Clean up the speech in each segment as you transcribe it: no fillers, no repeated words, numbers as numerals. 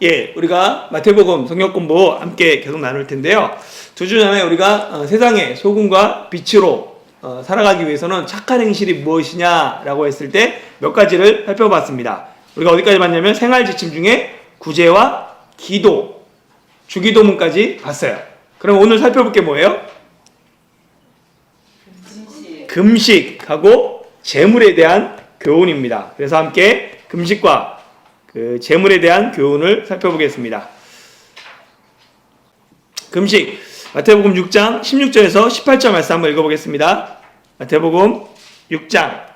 예, 우리가 마태복음 성경 공부 함께 계속 나눌 텐데요. 2주 전에 우리가 세상의 소금과 빛으로 살아가기 위해서는 착한 행실이 무엇이냐라고 했을 때 몇 가지를 살펴봤습니다. 우리가 어디까지 봤냐면 생활 지침 중에 구제와 기도, 주기도문까지 봤어요. 그럼 오늘 살펴볼 게 뭐예요? 금식하고 재물에 대한 교훈입니다. 그래서 함께 금식과 재물에 대한 교훈을 살펴보겠습니다. 금식, 마태복음 6장 16절에서 18절 말씀 한번 읽어보겠습니다. 마태복음 6장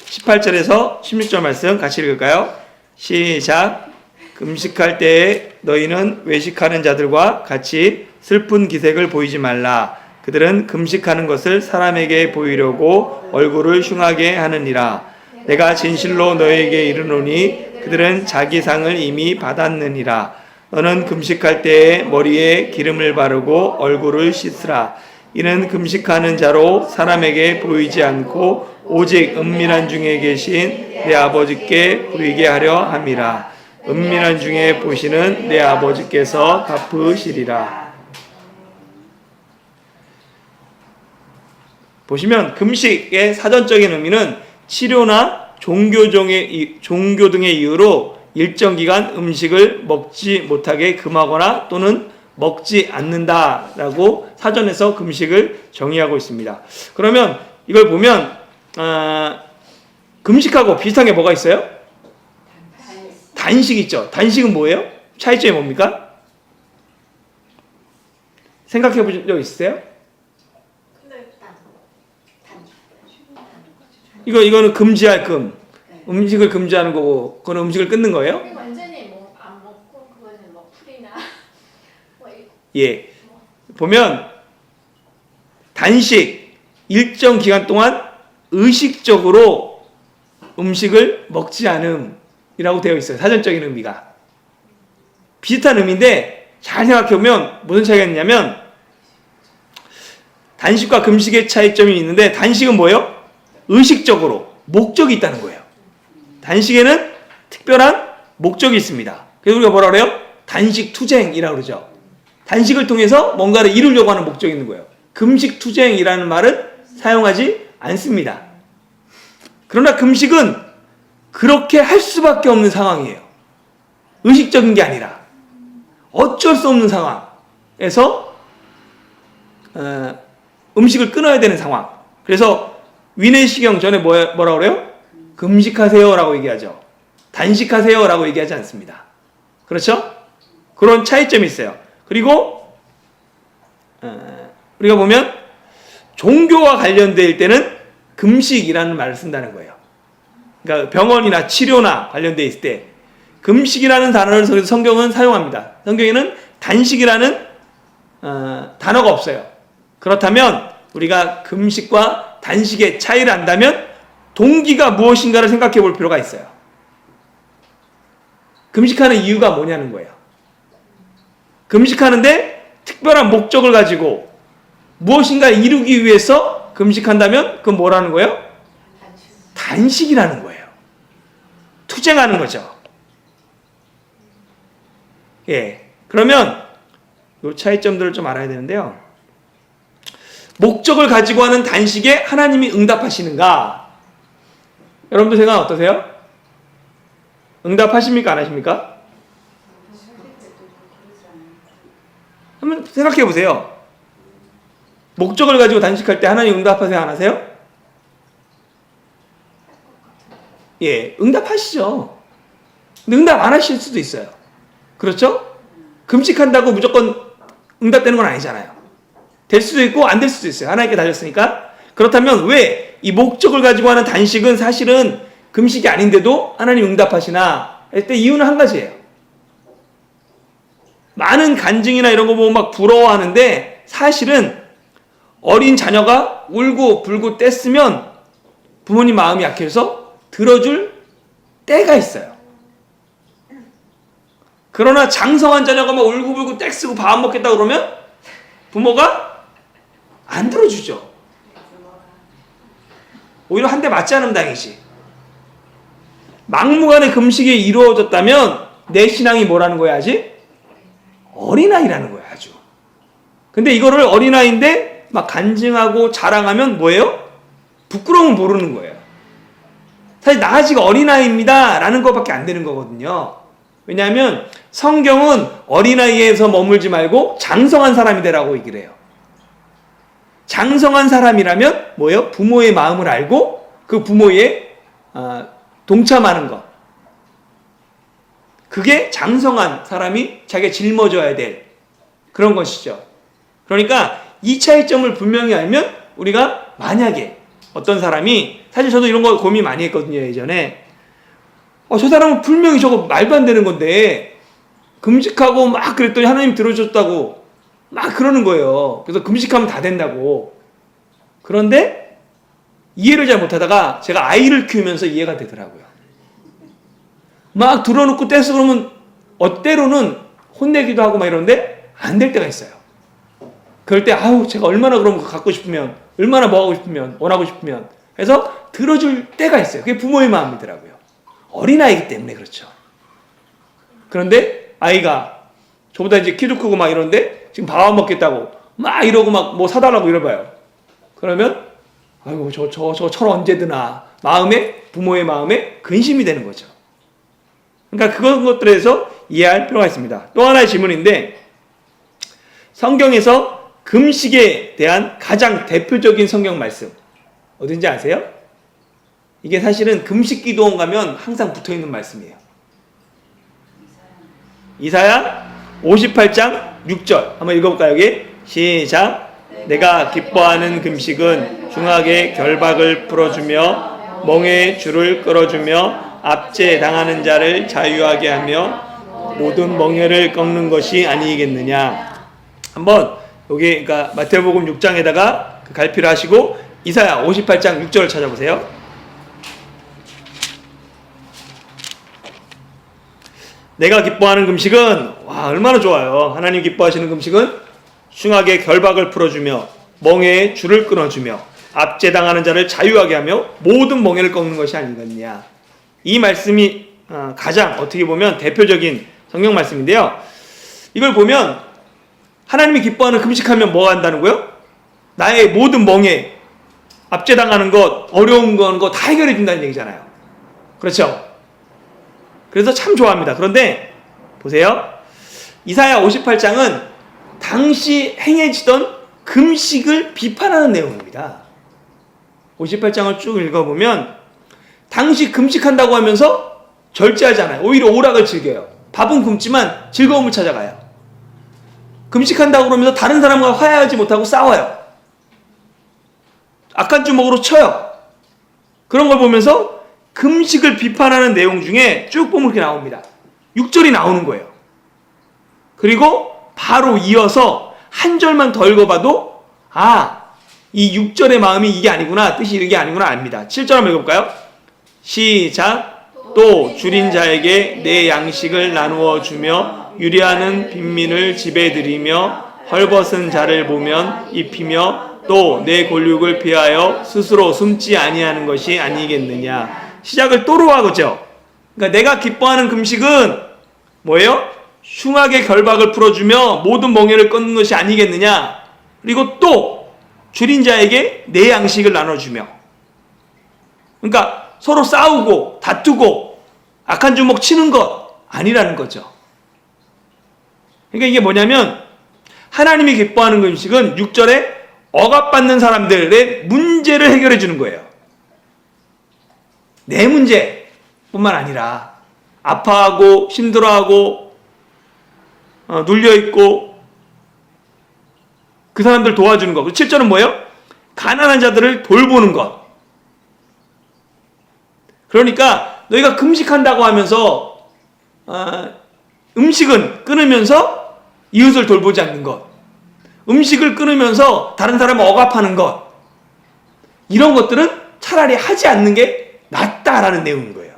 18절에서 16절 말씀 같이 읽을까요? 시작. 금식할 때에 너희는 외식하는 자들과 같이 슬픈 기색을 보이지 말라. 그들은 금식하는 것을 사람에게 보이려고 얼굴을 흉하게 하느니라. 내가 진실로 너에게 이르노니 그들은 자기 상을 이미 받았느니라. 너는 금식할 때에 머리에 기름을 바르고 얼굴을 씻으라. 이는 금식하는 자로 사람에게 보이지 않고 오직 은밀한 중에 계신 내 아버지께 보이게 하려 함이라. 은밀한 중에 보시는 내 아버지께서 갚으시리라. 보시면 금식의 사전적인 의미는 치료나 종교 등의 이유로 일정 기간 음식을 먹지 못하게 금하거나 또는 먹지 않는다라고 사전에서 금식을 정의하고 있습니다. 그러면 이걸 보면 금식하고 비슷한 게 뭐가 있어요? 단식 있죠. 단식은 뭐예요? 차이점이 뭡니까? 생각해 보신 적 있으세요? 이거는 금지할 금. 음식을 금지하는 거고, 그건 음식을 끊는 거예요? 완전히 안 먹고 그거는 풀이나 예. 보면 단식 일정 기간 동안 의식적으로 음식을 먹지 않음이라고 되어 있어요. 사전적인 의미가. 비슷한 의미인데 잘 생각해 보면 무슨 차이가 있냐면 단식과 금식의 차이점이 있는데 단식은 뭐예요? 의식적으로 목적이 있다는 거예요. 단식에는 특별한 목적이 있습니다. 그래서 우리가 뭐라 그래요? 단식 투쟁이라고 그러죠. 단식을 통해서 뭔가를 이루려고 하는 목적이 있는 거예요. 금식 투쟁이라는 말은 사용하지 않습니다. 그러나 금식은 그렇게 할 수밖에 없는 상황이에요. 의식적인 게 아니라 어쩔 수 없는 상황에서 음식을 끊어야 되는 상황. 그래서 위내시경 전에 뭐라 그래요? 금식하세요라고 얘기하죠. 단식하세요라고 얘기하지 않습니다. 그렇죠? 그런 차이점이 있어요. 그리고 우리가 보면 종교와 관련될 때는 금식이라는 말을 쓴다는 거예요. 그러니까 병원이나 치료나 관련돼 있을 때 금식이라는 단어를 성경은 사용합니다. 성경에는 단식이라는 단어가 없어요. 그렇다면 우리가 금식과 단식의 차이를 안다면 동기가 무엇인가를 생각해 볼 필요가 있어요. 금식하는 이유가 뭐냐는 거예요. 금식하는데 특별한 목적을 가지고 무엇인가를 이루기 위해서 금식한다면 그건 뭐라는 거예요? 단식이라는 거예요. 투쟁하는 거죠. 예. 그러면 이 차이점들을 좀 알아야 되는데요. 목적을 가지고 하는 단식에 하나님이 응답하시는가? 여러분들 생각 어떠세요? 응답하십니까? 안 하십니까? 한번 생각해 보세요. 목적을 가지고 단식할 때 하나님 응답하세요? 안 하세요? 예, 응답하시죠. 근데 응답 안 하실 수도 있어요. 그렇죠? 금식한다고 무조건 응답되는 건 아니잖아요. 될 수도 있고 안 될 수도 있어요. 하나님께 달렸으니까. 그렇다면 왜 이 목적을 가지고 하는 단식은 사실은 금식이 아닌데도 하나님 응답하시나? 할 때 이유는 한 가지예요. 많은 간증이나 이런 거 보면 막 부러워하는데 사실은 어린 자녀가 울고 불고 뗐으면 부모님 마음이 약해서 들어줄 때가 있어요. 그러나 장성한 자녀가 막 울고 불고 떼쓰고 밥 안 먹겠다 그러면 부모가 안 들어주죠. 오히려 한 대 맞지 않으면 다행이지. 막무가내 금식이 이루어졌다면 내 신앙이 뭐라는 거야 아직? 어린아이라는 거야 아주. 근데 이거를 어린아이인데 막 간증하고 자랑하면 뭐예요? 부끄러움을 모르는 거예요. 사실 나 아직 어린아이입니다 라는 것밖에 안 되는 거거든요. 왜냐하면 성경은 어린아이에서 머물지 말고 장성한 사람이 되라고 얘기를 해요. 장성한 사람이라면 뭐예요? 부모의 마음을 알고 그 부모의 동참하는 것. 그게 장성한 사람이 자기가 짊어져야 될 그런 것이죠. 그러니까 이 차이점을 분명히 알면 우리가 만약에 어떤 사람이, 사실 저도 이런 거 고민 많이 했거든요 예전에. 저 사람은 분명히 저거 말도 안 되는 건데 금식하고 막 그랬더니 하나님 들어줬다고 막 그러는 거예요. 그래서 금식하면 다 된다고. 그런데 이해를 잘 못하다가 제가 아이를 키우면서 이해가 되더라고요. 막 들어놓고 떼서 그러면 때로는 혼내기도 하고 막 이러는데 안 될 때가 있어요. 그럴 때 제가 얼마나 그런 거 갖고 싶으면, 얼마나 뭐 하고 싶으면, 원하고 싶으면 해서 들어줄 때가 있어요. 그게 부모의 마음이더라고요. 어린아이기 때문에 그렇죠. 그런데 아이가 저보다 이제 키도 크고 막 이러는데 지금 밥 안 먹겠다고 막 이러고 막 뭐 사달라고 이러봐요. 그러면 저 언제 드나 부모의 마음에 근심이 되는 거죠. 그러니까 그런 것들에서 이해할 필요가 있습니다. 또 하나의 질문인데, 성경에서 금식에 대한 가장 대표적인 성경 말씀 어딘지 아세요? 이게 사실은 금식 기도원 가면 항상 붙어있는 말씀이에요. 이사야 58장 6절 한번 읽어볼까요? 여기 시작. 내가 기뻐하는 금식은 중하게 결박을 풀어주며 멍에 줄을 끌어주며 압제 당하는 자를 자유하게 하며 모든 멍에를 꺾는 것이 아니겠느냐. 한번 여기 그러니까 마태복음 6장에다가 갈피를 하시고 이사야 58장 6절을 찾아보세요. 내가 기뻐하는 금식은 얼마나 좋아요. 하나님 기뻐하시는 금식은 흉하게 결박을 풀어주며 멍에에 줄을 끊어주며 압제당하는 자를 자유하게 하며 모든 멍에를 꺾는 것이 아니겠느냐. 이 말씀이 가장 어떻게 보면 대표적인 성경 말씀인데요. 이걸 보면 하나님이 기뻐하는 금식하면 뭐 한다는 거예요? 나의 모든 멍에, 압제당하는 것, 어려운 거 다 해결해 준다는 얘기잖아요. 그렇죠? 그래서 참 좋아합니다. 그런데 보세요. 이사야 58장은 당시 행해지던 금식을 비판하는 내용입니다. 58장을 쭉 읽어보면 당시 금식한다고 하면서 절제하지 않아요. 오히려 오락을 즐겨요. 밥은 굶지만 즐거움을 찾아가요. 금식한다고 그러면서 다른 사람과 화해하지 못하고 싸워요. 악한 주먹으로 쳐요. 그런 걸 보면서 금식을 비판하는 내용 중에 쭉 보면 이렇게 나옵니다. 6절이 나오는 거예요. 그리고 바로 이어서 한 절만 더 읽어봐도 이 6절의 마음이 이게 아니구나, 뜻이 이게 아니구나 압니다. 7절 한번 읽어볼까요? 시작. 또 줄인 자에게 내 양식을 나누어 주며 유리하는 빈민을 집에 들이며 헐벗은 자를 보면 입히며 또 내 골육을 피하여 스스로 숨지 아니하는 것이 아니겠느냐. 시작을 또로 하고죠. 그러니까 내가 기뻐하는 금식은 뭐예요? 흉하게 결박을 풀어주며 모든 멍에를 끊는 것이 아니겠느냐. 그리고 또 줄인 자에게 내 양식을 나눠주며. 그러니까 서로 싸우고 다투고 악한 주먹 치는 것 아니라는 거죠. 그러니까 이게 뭐냐면 하나님이 기뻐하는 금식은 6절에 억압받는 사람들의 문제를 해결해 주는 거예요. 내 문제뿐만 아니라 아파하고 힘들어하고 눌려있고 그 사람들 도와주는 것. 7절은 뭐예요? 가난한 자들을 돌보는 것. 그러니까 너희가 금식한다고 하면서 음식은 끊으면서 이웃을 돌보지 않는 것, 음식을 끊으면서 다른 사람을 억압하는 것, 이런 것들은 차라리 하지 않는 게 낫다라는 내용인 거예요.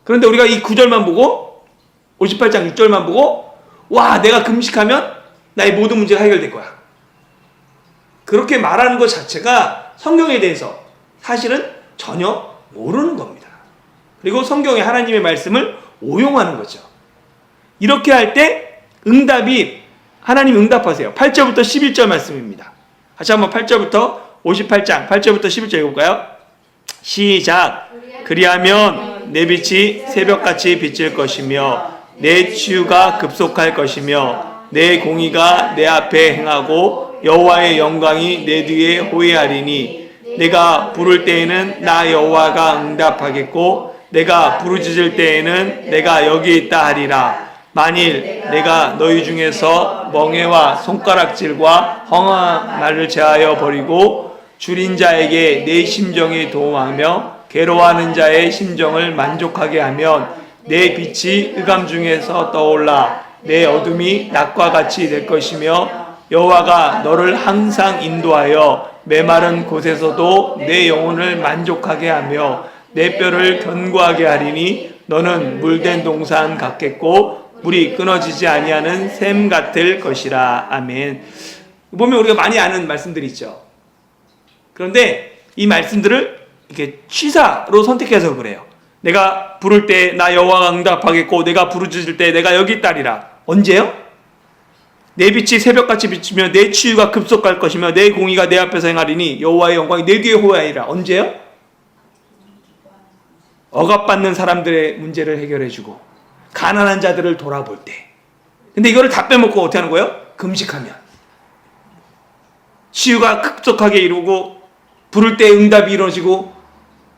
그런데 우리가 이 9절만 보고 58장 6절만 보고 내가 금식하면 나의 모든 문제가 해결될 거야, 그렇게 말하는 것 자체가 성경에 대해서 사실은 전혀 모르는 겁니다. 그리고 성경의 하나님의 말씀을 오용하는 거죠. 이렇게 할 때 응답이 하나님 응답하세요. 8절부터 11절 말씀입니다. 다시 한번 8절부터 58장 8절부터 11절 읽어볼까요? 시작. 그리하면 내 빛이 새벽같이 비칠 것이며 내 치유가 급속할 것이며 내 공의가 내 앞에 행하고 여호와의 영광이 내 뒤에 호위하리니 내가 부를 때에는 나 여호와가 응답하겠고 내가 부르짖을 때에는 내가 여기 있다 하리라. 만일 내가 너희 중에서 멍에와 손가락질과 헝한 말을 제하여 버리고 줄인 자에게 내 심정이 도움하며 괴로워하는 자의 심정을 만족하게 하면 내 빛이 흑암 중에서 떠올라 내 어둠이 낮과 같이 될 것이며 여호와가 너를 항상 인도하여 메마른 곳에서도 내 영혼을 만족하게 하며 내 뼈를 견고하게 하리니 너는 물된 동산 같겠고 물이 끊어지지 아니하는 샘 같을 것이라. 아멘. 보면 우리가 많이 아는 말씀들이 있죠. 그런데 이 말씀들을 이렇게 취사로 선택해서 그래요. 내가 부를 때 나 여호와가 응답하겠고 내가 부르짖을 때 내가 여기 있다리라. 언제요? 내 빛이 새벽같이 비치며 내 치유가 급속할 것이며 내 공의가 내 앞에서 행하리니 여호와의 영광이 내 뒤에 호위하리라. 언제요? 억압받는 사람들의 문제를 해결해주고 가난한 자들을 돌아볼 때. 근데 이거를 다 빼먹고 어떻게 하는 거예요? 금식하면 치유가 급속하게 이루고 부를 때 응답이 이루어지고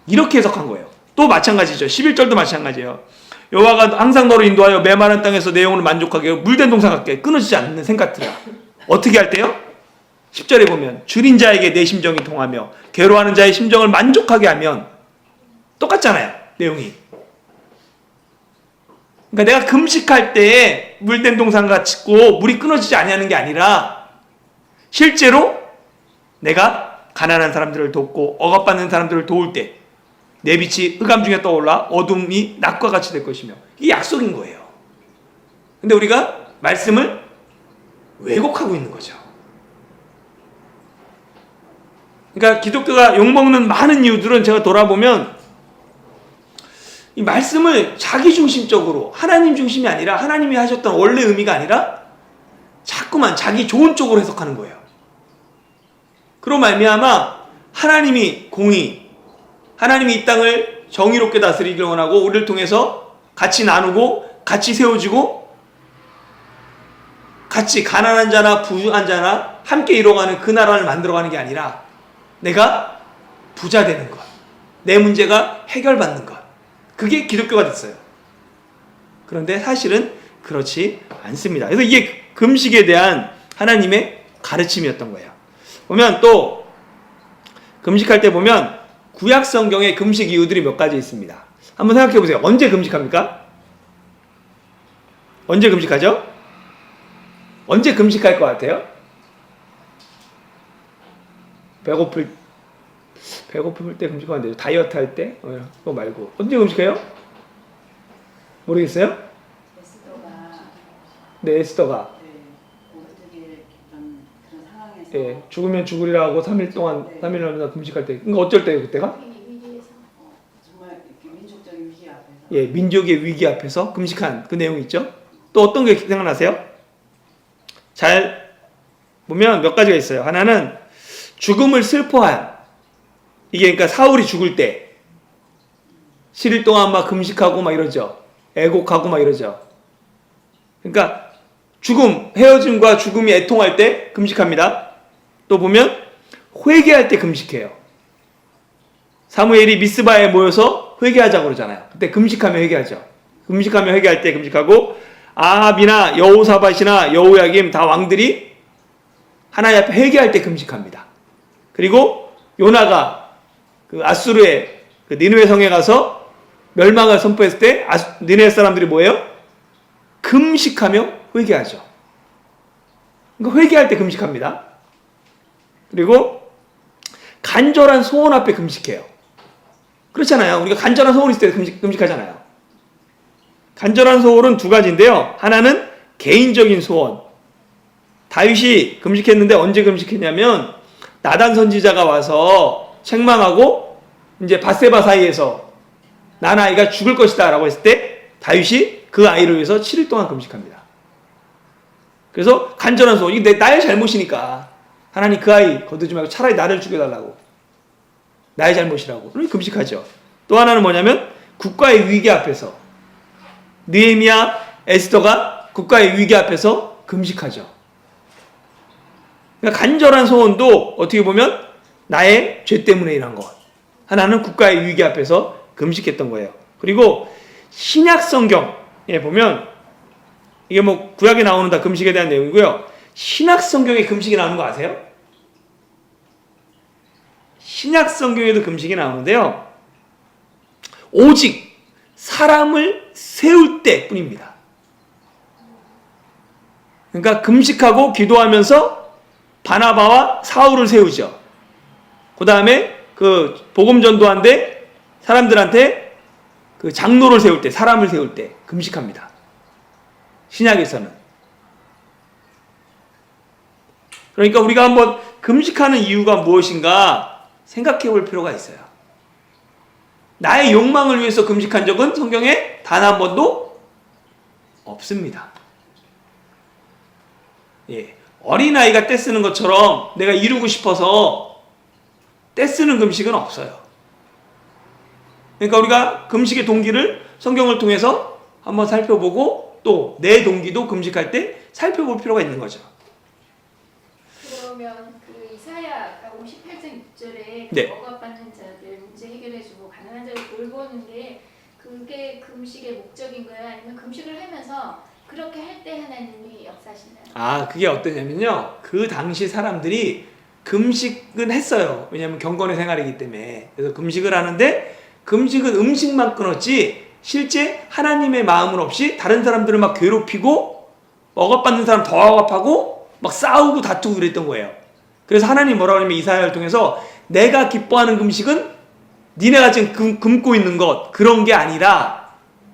이렇게 해석한 거예요. 또 마찬가지죠. 11절도 마찬가지예요. 여호와가 항상 너를 인도하여 메마른 땅에서 내 영혼을 만족하게 하고 물된 동산 같게 끊어지지 않는 생 같으라. 어떻게 할 때요? 10절에 보면 줄인 자에게 내 심정이 통하며 괴로워하는 자의 심정을 만족하게 하면 똑같잖아요. 내용이. 그러니까 내가 금식할 때 물된 동산 같고 물이 끊어지지 아니하는 게 아니라 실제로 내가 가난한 사람들을 돕고 억압받는 사람들을 도울 때 내 빛이 흑암 중에 떠올라 어둠이 낮과 같이 될 것이며 이게 약속인 거예요. 근데 우리가 말씀을 왜곡하고 있는 거죠. 그러니까 기독교가 욕먹는 많은 이유들은 제가 돌아보면 이 말씀을 자기중심적으로 하나님 중심이 아니라 하나님이 하셨던 원래 의미가 아니라 자꾸만 자기 좋은 쪽으로 해석하는 거예요. 그로 말미암아 하나님이 공의, 하나님이 이 땅을 정의롭게 다스리기를 원하고 우리를 통해서 같이 나누고 같이 세워지고 같이 가난한 자나 부유한 자나 함께 이뤄가는 그 나라를 만들어가는 게 아니라 내가 부자 되는 것, 내 문제가 해결받는 것, 그게 기독교가 됐어요. 그런데 사실은 그렇지 않습니다. 그래서 이게 금식에 대한 하나님의 가르침이었던 거예요. 보면 또 금식할 때 보면 구약 성경에 금식 이유들이 몇 가지 있습니다. 한번 생각해 보세요. 언제 금식합니까? 언제 금식하죠? 언제 금식할 것 같아요? 배고플 때 금식하면 되죠. 다이어트 할 때? 그거 말고. 언제 금식해요? 모르겠어요? 에스더가 예, 죽으면 죽으리라고 3일 동안 3일 넘나 금식할 때. 그러니까 어쩔 때요 그때가? 정말 민족적인 위기 앞에서. 예, 민족의 위기 앞에서 금식한 그 내용이 있죠. 또 어떤 게 생각나세요? 잘 보면 몇 가지가 있어요. 하나는 죽음을 슬퍼한, 이게 그러니까 사울이 죽을 때 7일 동안 막 금식하고 막 이러죠. 애곡하고 막 이러죠. 그러니까 죽음, 헤어짐과 죽음이 애통할 때 금식합니다. 또 보면 회개할 때 금식해요. 사무엘이 미스바에 모여서 회개하자고 그러잖아요. 그때 금식하며 회개하죠. 금식하며 회개할 때 금식하고, 아합이나 여호사밧이나 여호야김 다 왕들이 하나님 앞에 회개할 때 금식합니다. 그리고 요나가 그 아수르의 그 니느웨 성에 가서 멸망을 선포했을 때 니느웨 사람들이 뭐예요? 금식하며 회개하죠. 그러니까 회개할 때 금식합니다. 그리고 간절한 소원 앞에 금식해요. 그렇잖아요. 우리가 간절한 소원이 있을 때 금식하잖아요. 간절한 소원은 두 가지인데요. 하나는 개인적인 소원. 다윗이 금식했는데 언제 금식했냐면 나단 선지자가 와서 책망하고 이제 밧세바 사이에서 난 아이가 죽을 것이다 라고 했을 때 다윗이 그 아이를 위해서 7일 동안 금식합니다. 그래서 간절한 소원, 이게 나의 잘못이니까 하나님 그 아이 거두지 말고 차라리 나를 죽여달라고, 나의 잘못이라고 그러니 금식하죠. 또 하나는 뭐냐면 국가의 위기 앞에서, 느헤미야, 에스더가 국가의 위기 앞에서 금식하죠. 그러니까 간절한 소원도 어떻게 보면 나의 죄 때문에 일어난 것. 하나는 국가의 위기 앞에서 금식했던 거예요. 그리고 신약 성경에 보면, 이게 뭐 구약에 나오는 다 금식에 대한 내용이고요. 신약 성경에 금식이 나오는 거 아세요? 신약 성경에도 금식이 나오는데요. 오직 사람을 세울 때 뿐입니다. 그러니까 금식하고 기도하면서 바나바와 사울을 세우죠. 그 다음에 그 복음 전도한데 사람들한테 그 장로를 세울 때, 사람을 세울 때 금식합니다. 신약에서는. 그러니까 우리가 한번 금식하는 이유가 무엇인가 생각해 볼 필요가 있어요. 나의 욕망을 위해서 금식한 적은 성경에 단 한 번도 없습니다. 예. 어린아이가 떼쓰는 것처럼 내가 이루고 싶어서 떼쓰는 금식은 없어요. 그러니까 우리가 금식의 동기를 성경을 통해서 한번 살펴보고 또 내 동기도 금식할 때 살펴볼 필요가 있는 거죠. 그러면 그 이사야 58장 6절에 네. 억압받는 자들 문제 해결해주고 가난한 자를 돌보는데 그게 금식의 목적인 거야? 아니면 금식을 하면서 그렇게 할 때 하나님이 역사하시나요? 아, 그게 어떠냐면요. 그 당시 사람들이 금식은 했어요. 왜냐하면 경건의 생활이기 때문에. 그래서 금식을 하는데 금식은 음식만 끊었지 실제 하나님의 마음은 없이 다른 사람들을 막 괴롭히고 억압받는 사람 더 억압하고 막 싸우고 다투고 그랬던 거예요. 그래서 하나님 뭐라고 하냐면 이사야를 통해서 내가 기뻐하는 금식은 니네가 지금 굶고 있는 것 그런 게 아니라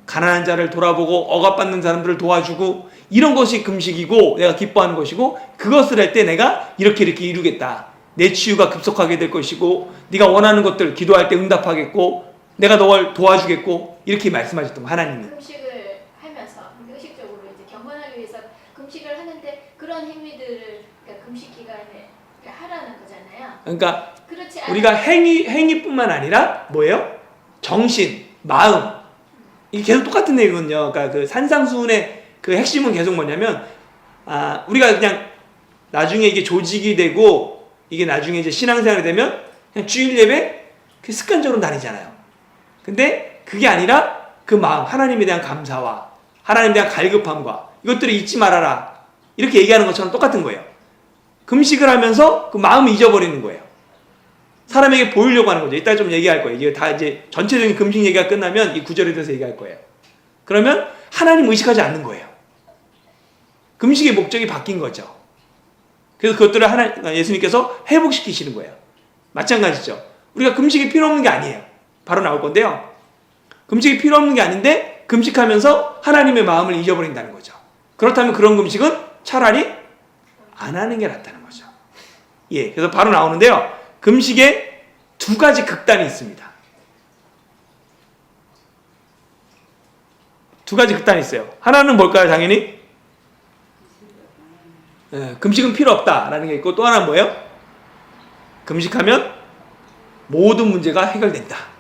가난한 자를 돌아보고 억압받는 사람들을 도와주고 이런 것이 금식이고 내가 기뻐하는 것이고 그것을 할 때 내가 이렇게 이루겠다. 내 치유가 급속하게 될 것이고 네가 원하는 것들 기도할 때 응답하겠고 내가 널 도와주겠고 이렇게 말씀하셨던 거 하나님은. 금식을 하면서 의식적으로 이제 경건하기 위해서 금식을 하는데 그런 행위들을 그러니까 금식 기간에 하라는 거잖아요. 그러니까 그렇지 우리가 행위뿐만 아니라 뭐예요? 정신, 마음 이게 계속 똑같은 내용이거든요. 그러니까 그 산상수훈의 그 핵심은 계속 뭐냐면 우리가 그냥 나중에 이게 조직이 되고 이게 나중에 이제 신앙생활이 되면 그냥 주일 예배 그 습관적으로 다니잖아요. 근데 그게 아니라 그 마음, 하나님에 대한 감사와 하나님에 대한 갈급함과 이것들을 잊지 말아라 이렇게 얘기하는 것처럼 똑같은 거예요. 금식을 하면서 그 마음을 잊어버리는 거예요. 사람에게 보이려고 하는 거죠. 이따 좀 얘기할 거예요. 이게 다 이제 전체적인 금식 얘기가 끝나면 이 구절에 대해서 얘기할 거예요. 그러면 하나님 의식하지 않는 거예요. 금식의 목적이 바뀐 거죠. 그래서 그것들을 예수님께서 회복시키시는 거예요. 마찬가지죠. 우리가 금식이 필요 없는 게 아니에요. 바로 나올 건데요. 금식이 필요 없는 게 아닌데 금식하면서 하나님의 마음을 잊어버린다는 거죠. 그렇다면 그런 금식은 차라리 안 하는 게 낫다는 거죠. 예, 그래서 바로 나오는데요. 금식에 두 가지 극단이 있습니다. 두 가지 극단이 있어요. 하나는 뭘까요? 당연히 금식은 필요 없다라는 게 있고 또 하나는 뭐예요? 금식하면 모든 문제가 해결된다.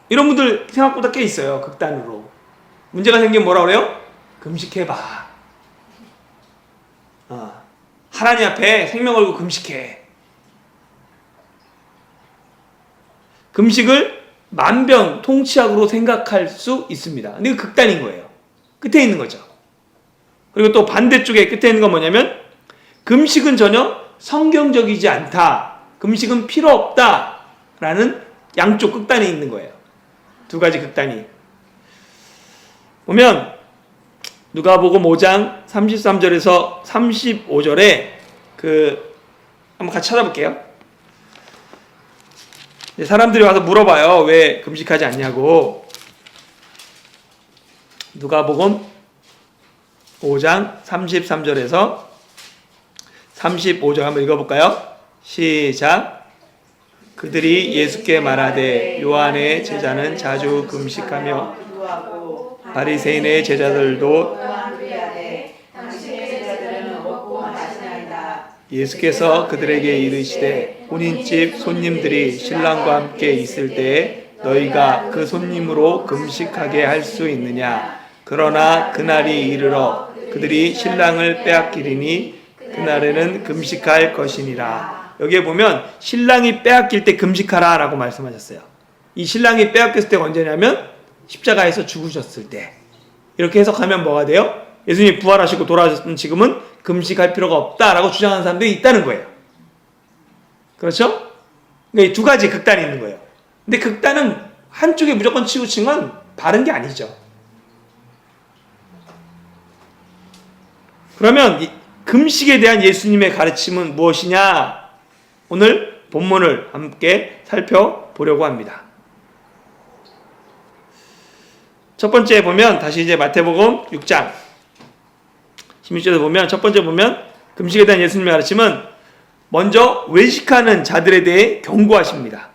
이런 분들 생각보다 꽤 있어요. 극단으로. 문제가 생기면 뭐라 그래요? 금식해봐. 하나님 앞에 생명 걸고 금식해. 금식을 만병통치약으로 생각할 수 있습니다. 근데 그 극단인 거예요. 끝에 있는 거죠. 그리고 또 반대쪽에 끝에 있는 건 뭐냐면 금식은 전혀 성경적이지 않다. 금식은 필요 없다. 라는 양쪽 극단에 있는 거예요. 두 가지 극단이. 보면 누가복음 5장 33절에서 35절에 한번 같이 찾아볼게요. 사람들이 와서 물어봐요. 왜 금식하지 않냐고. 누가복음 5장 33절에서 35절 한번 읽어볼까요? 시작. 그들이 예수께 말하되 요한의 제자는 자주 금식하며 바리새인의 제자들도 또한 그리하되 당신의 제자들은 먹고 마시나이다. 예수께서 그들에게 이르시되 혼인집 손님들이 신랑과 함께 있을 때에 너희가 그 손님으로 금식하게 할 수 있느냐? 그러나 그날이 이르러 그들이 신랑을 빼앗기리니 그날에는 금식할 것이니라. 여기에 보면 신랑이 빼앗길 때 금식하라 라고 말씀하셨어요. 이 신랑이 빼앗겼을 때가 언제냐면 십자가에서 죽으셨을 때. 이렇게 해석하면 뭐가 돼요? 예수님이 부활하시고 돌아오셨으면 지금은 금식할 필요가 없다라고 주장하는 사람들이 있다는 거예요. 그렇죠? 그러니까 이 두 가지 극단이 있는 거예요. 근데 극단은 한쪽에 무조건 치우친 건 바른 게 아니죠. 그러면 이 금식에 대한 예수님의 가르침은 무엇이냐? 오늘 본문을 함께 살펴보려고 합니다. 첫 번째 보면 다시 이제 마태복음 6장 16절에 보면 첫 번째 보면 금식에 대한 예수님의 가르침은 먼저 외식하는 자들에 대해 경고하십니다.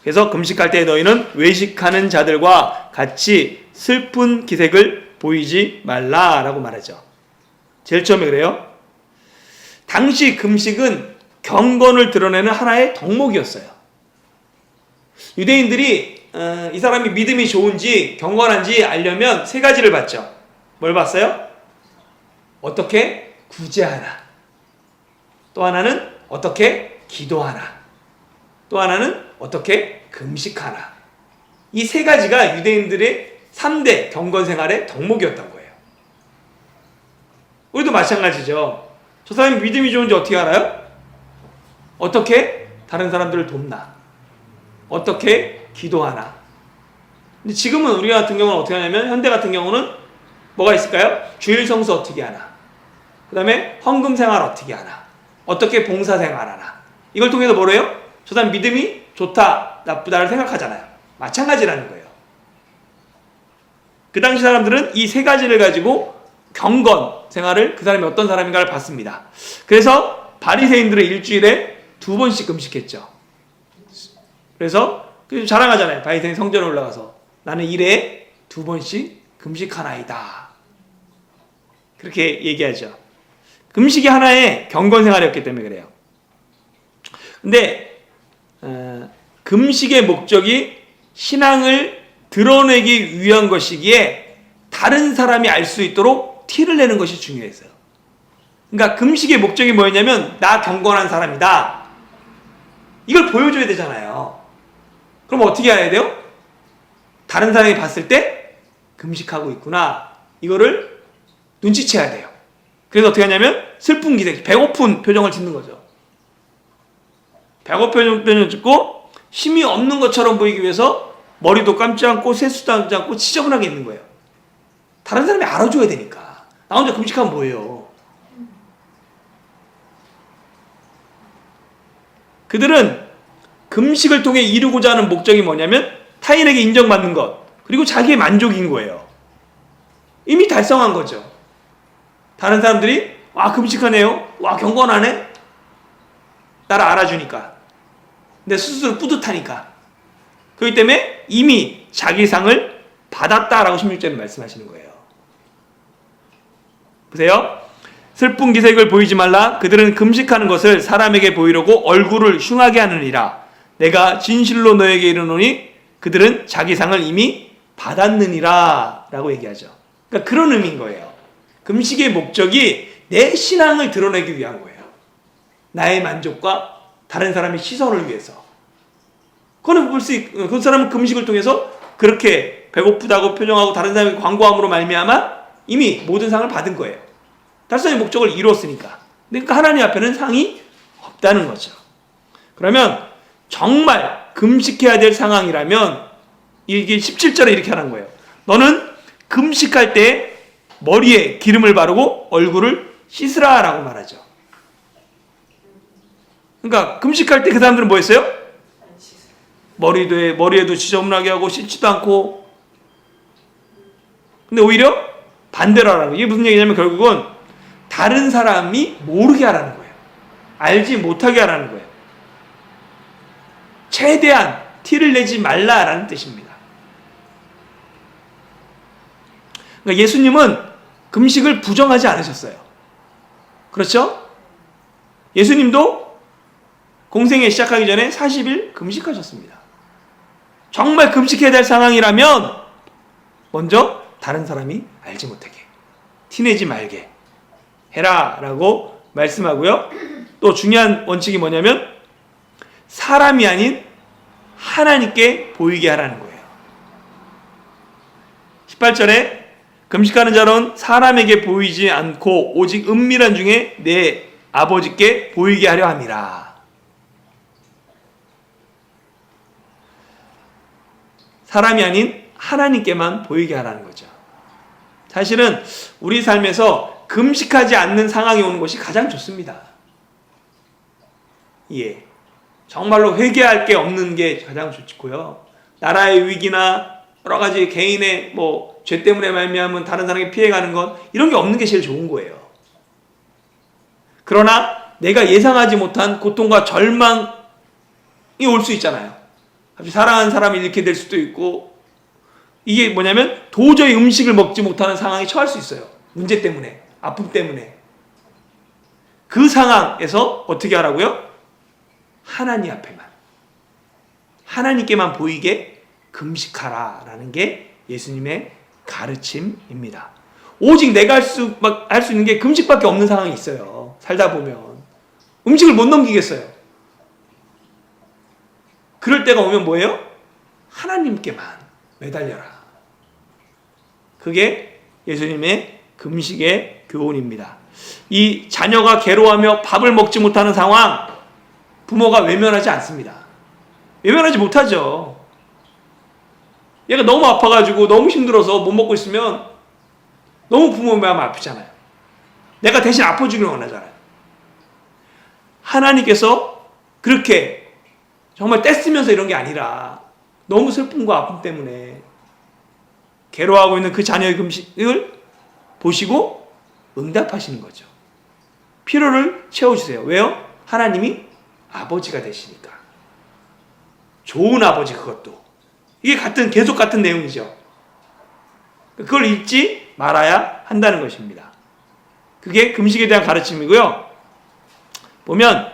그래서 금식할 때 너희는 외식하는 자들과 같이 슬픈 기색을 보이지 말라라고 말하죠. 제일 처음에 그래요. 당시 금식은 경건을 드러내는 하나의 덕목이었어요. 유대인들이 이 사람이 믿음이 좋은지 경건한지 알려면 세 가지를 봤죠. 뭘 봤어요? 어떻게 구제하나, 또 하나는 어떻게 기도하나, 또 하나는 어떻게 금식하나. 이 세 가지가 유대인들의 3대 경건 생활의 덕목이었던 거예요. 우리도 마찬가지죠. 저 사람이 믿음이 좋은지 어떻게 알아요? 어떻게 다른 사람들을 돕나, 어떻게 기도하나. 근데 지금은 우리 같은 경우는 어떻게 하냐면, 현대 같은 경우는 뭐가 있을까요? 주일 성수 어떻게 하나, 그 다음에 헌금 생활 어떻게 하나, 어떻게 봉사 생활하나. 이걸 통해서 뭐래요? 저 사람 믿음이 좋다 나쁘다를 생각하잖아요. 마찬가지라는 거예요. 그 당시 사람들은 이 세 가지를 가지고 경건 생활을, 그 사람이 어떤 사람인가를 봤습니다. 그래서 바리새인들은 일주일에 2번씩 금식했죠. 그래서 자랑하잖아요. 바리새인 성전에 올라가서 나는 일에 2번씩 금식하나이다. 그렇게 얘기하죠. 금식이 하나의 경건 생활이었기 때문에 그래요. 근데 금식의 목적이 신앙을 드러내기 위한 것이기에 다른 사람이 알 수 있도록 티를 내는 것이 중요했어요. 그러니까 금식의 목적이 뭐였냐면 나 경건한 사람이다. 이걸 보여줘야 되잖아요. 그럼 어떻게 해야 돼요? 다른 사람이 봤을 때 금식하고 있구나. 이거를 눈치채야 돼요. 그래서 어떻게 하냐면 슬픈 기색, 배고픈 표정을 짓는 거죠. 배고픈 표정을 짓고 힘이 없는 것처럼 보이기 위해서 머리도 감지 않고 세수도 하지 않고 지저분하게 있는 거예요. 다른 사람이 알아줘야 되니까. 나 혼자 금식하면 뭐예요? 그들은 금식을 통해 이루고자 하는 목적이 뭐냐면 타인에게 인정받는 것, 그리고 자기의 만족인 거예요. 이미 달성한 거죠. 다른 사람들이 와 금식하네요, 와 경건하네, 나를 알아주니까, 내 스스로 뿌듯하니까. 그렇기 때문에 이미 자기 상을 받았다라고 16절에 말씀하시는 거예요. 보세요. 슬픈 기색을 보이지 말라. 그들은 금식하는 것을 사람에게 보이려고 얼굴을 흉하게 하느니라. 내가 진실로 너에게 이르노니 그들은 자기 상을 이미 받았느니라 라고 얘기하죠. 그러니까 그런 의미인 거예요. 금식의 목적이 내 신앙을 드러내기 위한 거예요. 나의 만족과 다른 사람의 시선을 위해서. 그거는 그 사람은 금식을 통해서 그렇게 배고프다고 표정하고 다른 사람에게 광고함으로 말미암아 이미 모든 상을 받은 거예요. 달성의 목적을 이루었으니까. 그러니까 하나님 앞에는 상이 없다는 거죠. 그러면 정말 금식해야 될 상황이라면 이게 17절에 이렇게 하는 거예요. 너는 금식할 때 머리에 기름을 바르고 얼굴을 씻으라 라고 말하죠. 그러니까 금식할 때 그 사람들은 뭐 했어요? 머리에도 지저분하게 하고 씻지도 않고. 근데 오히려 반대로 하라는 거예요. 이게 무슨 얘기냐면 결국은 다른 사람이 모르게 하라는 거예요. 알지 못하게 하라는 거예요. 최대한 티를 내지 말라라는 뜻입니다. 그러니까 예수님은 금식을 부정하지 않으셨어요. 그렇죠? 예수님도 공생애 시작하기 전에 40일 금식하셨습니다. 정말 금식해야 될 상황이라면 먼저 다른 사람이 알지 못하게, 티내지 말게 해라 라고 말씀하고요. 또 중요한 원칙이 뭐냐면 사람이 아닌 하나님께 보이게 하라는 거예요. 18절에 금식하는 자는 사람에게 보이지 않고 오직 은밀한 중에 내 아버지께 보이게 하려 함이라. 사람이 아닌 하나님께만 보이게 하라는 거죠. 사실은 우리 삶에서 금식하지 않는 상황이 오는 것이 가장 좋습니다. 예. 정말로 회개할 게 없는 게 가장 좋고요. 나라의 위기나 여러 가지 개인의 죄 때문에 말미암은 다른 사람에게 피해가는 것, 이런 게 없는 게 제일 좋은 거예요. 그러나 내가 예상하지 못한 고통과 절망이 올 수 있잖아요. 갑자기 사랑하는 사람이 이렇게 될 수도 있고, 이게 뭐냐면 도저히 음식을 먹지 못하는 상황에 처할 수 있어요. 문제 때문에, 아픔 때문에. 그 상황에서 어떻게 하라고요? 하나님 앞에만, 하나님께만 보이게 금식하라라는 게 예수님의 가르침입니다. 오직 내가 할 수 있는 게 금식밖에 없는 상황이 있어요. 살다 보면 음식을 못 넘기겠어요. 그럴 때가 오면 뭐예요? 하나님께만 매달려라. 그게 예수님의 금식의 교훈입니다. 이 자녀가 괴로워하며 밥을 먹지 못하는 상황, 부모가 외면하지 않습니다. 외면하지 못하죠. 얘가 너무 아파가지고 너무 힘들어서 못 먹고 있으면 너무 부모 마음 아프잖아요. 내가 대신 아파주기를 원하잖아요. 하나님께서 그렇게 정말 떼쓰면서 이런 게 아니라 너무 슬픔과 아픔 때문에 괴로워하고 있는 그 자녀의 금식을 보시고 응답하시는 거죠. 필요를 채워주세요. 왜요? 하나님이 아버지가 되시니까. 좋은 아버지, 그것도. 이게 계속 같은 내용이죠. 그걸 잊지 말아야 한다는 것입니다. 그게 금식에 대한 가르침이고요. 보면,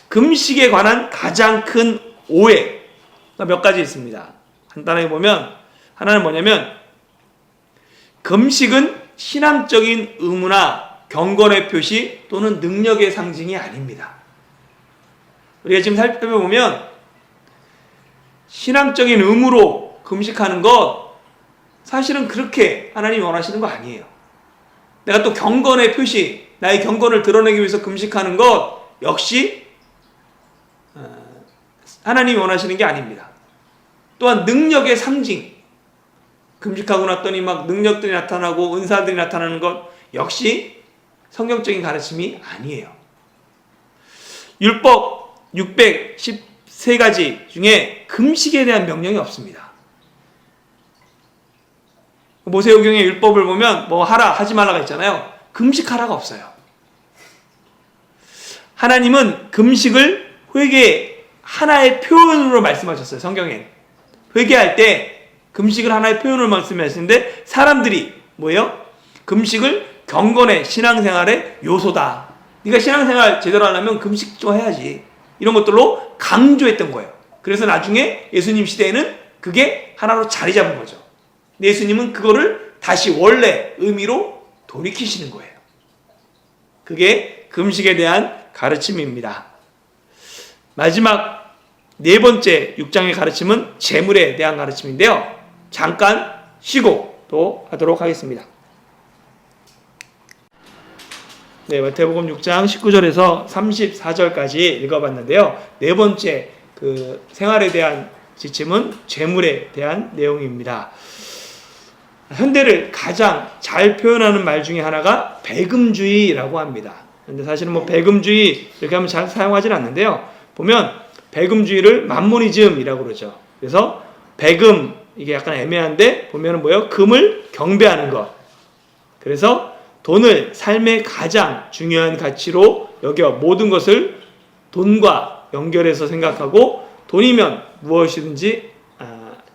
금식에 관한 가장 큰 오해가 몇 가지 있습니다. 간단하게 보면, 하나는 뭐냐면, 금식은 신앙적인 의무나 경건의 표시 또는 능력의 상징이 아닙니다. 우리가 지금 살펴보면 신앙적인 의무로 금식하는 것, 사실은 그렇게 하나님이 원하시는 거 아니에요. 내가 또 경건의 표시, 나의 경건을 드러내기 위해서 금식하는 것 역시 하나님이 원하시는 게 아닙니다. 또한 능력의 상징, 금식하고 났더니 막 능력들이 나타나고 은사들이 나타나는 것 역시 성경적인 가르침이 아니에요. 율법 613가지 중에 금식에 대한 명령이 없습니다. 모세오경의 율법을 보면 하라 하지 말라가 있잖아요. 금식하라가 없어요. 하나님은 금식을 회개 하나의 표현으로 말씀하셨어요. 성경에 회개할 때 금식을 하나의 표현으로 말씀하시는데, 사람들이 뭐예요? 금식을 경건의 신앙생활의 요소다. 네가 신앙생활 제대로 하려면 금식 좀 해야지. 이런 것들로 강조했던 거예요. 그래서 나중에 예수님 시대에는 그게 하나로 자리 잡은 거죠. 근데 예수님은 그거를 다시 원래 의미로 돌이키시는 거예요. 그게 금식에 대한 가르침입니다. 마지막 네 번째 6장의 가르침은 재물에 대한 가르침인데요. 잠깐 쉬고 또 하도록 하겠습니다. 네, 마태복음 6장 19절에서 34절까지 읽어봤는데요. 네 번째 생활에 대한 지침은 재물에 대한 내용입니다. 현대를 가장 잘 표현하는 말 중에 하나가 배금주의라고 합니다. 근데 사실은 배금주의 이렇게 하면 잘 사용하지는 않는데요. 보면 배금주의를 만모니즘이라고 그러죠. 그래서 배금, 이게 약간 애매한데 보면은 뭐예요? 금을 경배하는 것. 그래서 돈을 삶의 가장 중요한 가치로 여겨 모든 것을 돈과 연결해서 생각하고, 돈이면 무엇이든지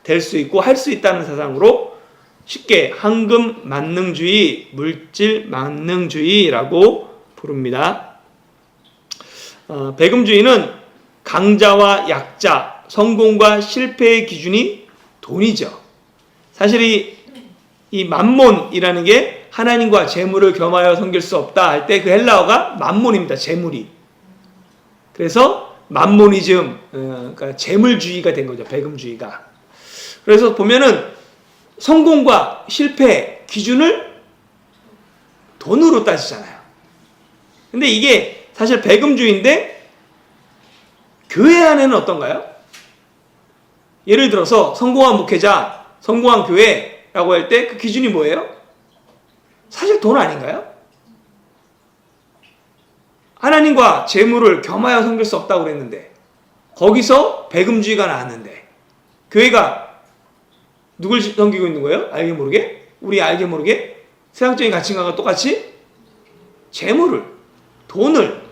될 수 있고 할 수 있다는 사상으로 쉽게 황금 만능주의, 물질 만능주의라고 부릅니다. 배금주의는 강자와 약자, 성공과 실패의 기준이 돈이죠. 사실 이 만몬이라는 게 하나님과 재물을 겸하여 섬길 수 없다 할 때 그 헬라어가 만몬입니다. 재물이. 그래서 만모니즘, 그러니까 재물주의가 된 거죠. 배금주의가. 그래서 보면은 성공과 실패 기준을 돈으로 따지잖아요. 근데 이게 사실 배금주의인데 교회 안에는 어떤가요? 예를 들어서 성공한 목회자, 성공한 교회라고 할 때 그 기준이 뭐예요? 사실 돈 아닌가요? 하나님과 재물을 겸하여 섬길 수 없다고 그랬는데 거기서 배금주의가 나왔는데 교회가 누굴 섬기고 있는 거예요? 알게 모르게? 우리 알게 모르게? 세상적인 가치관과 똑같이 재물을, 돈을,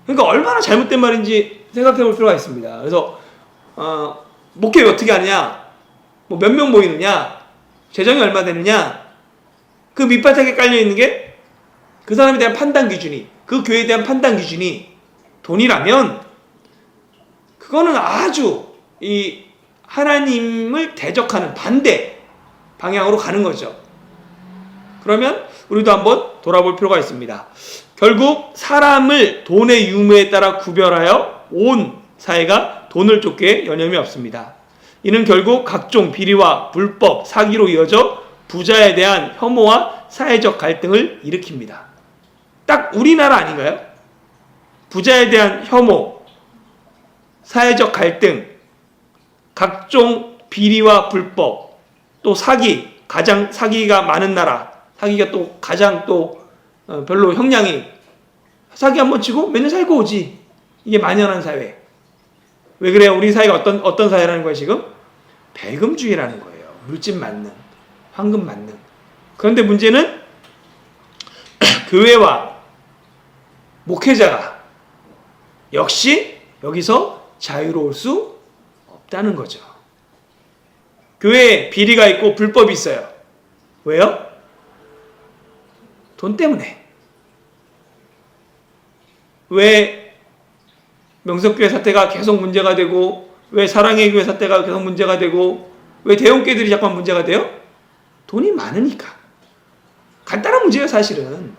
그러니까 얼마나 잘못된 말인지 생각해 볼 필요가 있습니다. 그래서 목회 어떻게 하느냐, 뭐 몇 명 모이느냐, 재정이 얼마 되느냐, 그 밑바닥에 깔려 있는 게 그 사람에 대한 판단 기준이, 그 교회에 대한 판단 기준이 돈이라면 그거는 아주 이 하나님을 대적하는 반대 방향으로 가는 거죠. 그러면 우리도 한번 돌아볼 필요가 있습니다. 결국 사람을 돈의 유무에 따라 구별하여 온 사회가 돈을 쫓기에 여념이 없습니다. 이는 결국 각종 비리와 불법, 사기로 이어져 부자에 대한 혐오와 사회적 갈등을 일으킵니다. 딱 우리나라 아닌가요? 부자에 대한 혐오, 사회적 갈등, 각종 비리와 불법, 또 사기, 가장 사기가 많은 나라, 사기가 또 가장 또 별로 형량이, 사기 한번 치고 몇 년 살고 오지. 이게 만연한 사회. 왜 그래요? 우리 사회가 어떤 사회라는 거예요, 지금? 배금주의라는 거예요. 물질 만능, 황금 만능. 그런데 문제는 교회와 목회자가 역시 여기서 자유로울 수 없다는 거죠. 교회에 비리가 있고 불법이 있어요. 왜요? 돈 때문에. 왜 명석교회 사태가 계속 문제가 되고, 왜 사랑의 교회 사태가 계속 문제가 되고, 왜 대형교회들이 자꾸만 문제가 돼요? 돈이 많으니까. 간단한 문제예요, 사실은.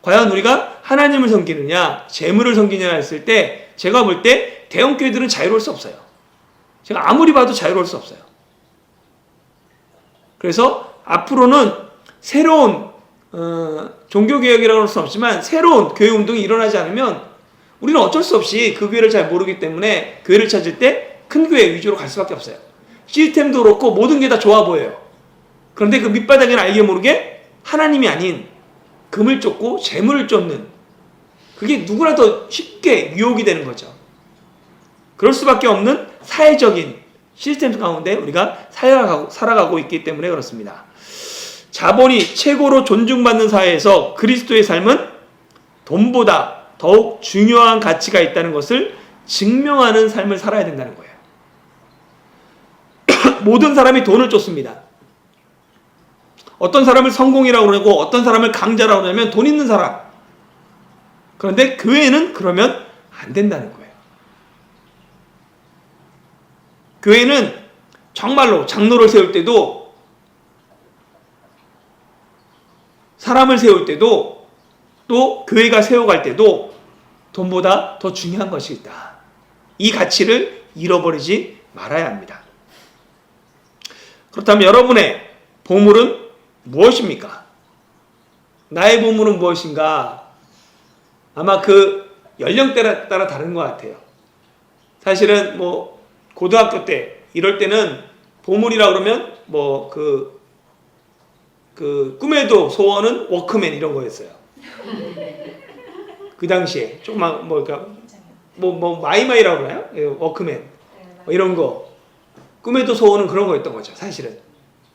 과연 우리가 하나님을 섬기느냐, 재물을 섬기느냐 했을 때 제가 볼 때 대형교회들은 자유로울 수 없어요. 제가 아무리 봐도 자유로울 수 없어요. 그래서 앞으로는 새로운 종교개혁이라고 할 수는 없지만 새로운 교회운동이 일어나지 않으면 우리는 어쩔 수 없이 그 교회를 잘 모르기 때문에 교회를 찾을 때 큰 교회 위주로 갈 수밖에 없어요. 시스템도 그렇고 모든 게 다 좋아 보여요. 그런데 그 밑바닥에는 알게 모르게 하나님이 아닌 금을 쫓고 재물을 쫓는, 그게 누구나 더 쉽게 유혹이 되는 거죠. 그럴 수밖에 없는 사회적인 시스템 가운데 우리가 살아가고 있기 때문에 그렇습니다. 자본이 최고로 존중받는 사회에서 그리스도의 삶은 돈보다 더욱 중요한 가치가 있다는 것을 증명하는 삶을 살아야 된다는 거예요. 모든 사람이 돈을 쫓습니다. 어떤 사람을 성공이라고 그러고 어떤 사람을 강자라고 그러면 돈 있는 사람. 그런데 교회는 그러면 안 된다는 거예요. 교회는 정말로 장로를 세울 때도, 사람을 세울 때도, 또 교회가 세워갈 때도 돈보다 더 중요한 것이 있다. 이 가치를 잃어버리지 말아야 합니다. 그렇다면 여러분의 보물은 무엇입니까? 나의 보물은 무엇인가? 아마 그 연령대에 따라 다른 것 같아요. 사실은 뭐 고등학교 때 이럴 때는 보물이라 그러면 뭐 그 꿈에도 소원은 워크맨 이런 거였어요. 그 당시에 조그만 뭐 마이마이라고 그러나요? 워크맨 뭐 이런 거. 꿈에도 소원은 그런 거였던 거죠, 사실은.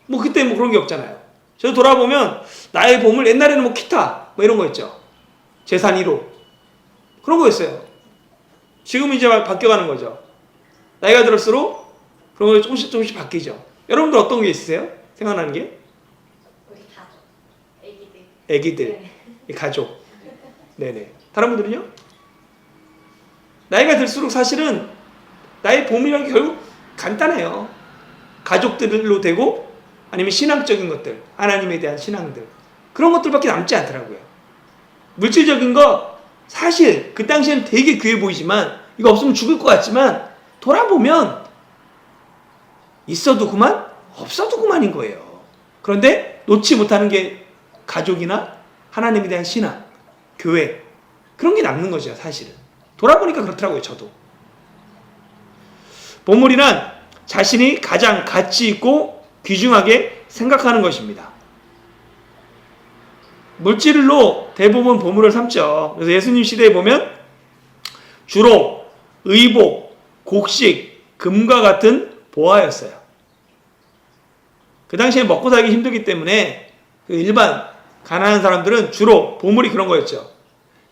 뭐 그때 뭐 그런 게 없잖아요. 저 돌아보면 나의 보물, 옛날에는 뭐 기타 뭐 이런 거 있죠. 재산 1호 그런 거였어요. 지금 이제 바뀌어가는 거죠. 나이가 들었을수록 그런 거 조금씩 조금씩 바뀌죠. 여러분들 어떤 게 있으세요? 생각나는 게? 우리 가족, 애기들. 애기들, 네. 이 가족. 네네. 다른 분들은요? 나이가 들수록 사실은 나의 보물이라는 게 결국 간단해요. 가족들로 되고 아니면 신앙적인 것들, 하나님에 대한 신앙들, 그런 것들밖에 남지 않더라고요. 물질적인 거 사실 그 당시에는 되게 귀해 보이지만, 이거 없으면 죽을 것 같지만 돌아보면 있어도 그만, 없어도 그만인 거예요. 그런데 놓지 못하는 게 가족이나 하나님에 대한 신앙, 교회, 그런 게 남는 거죠. 사실은 돌아보니까 그렇더라고요. 저도. 보물이란 자신이 가장 가치 있고 귀중하게 생각하는 것입니다. 물질로 대부분 보물을 삼죠. 그래서 예수님 시대에 보면 주로 의복, 곡식, 금과 같은 보화였어요. 그 당시에 먹고 살기 힘들기 때문에 그 일반 가난한 사람들은 주로 보물이 그런 거였죠.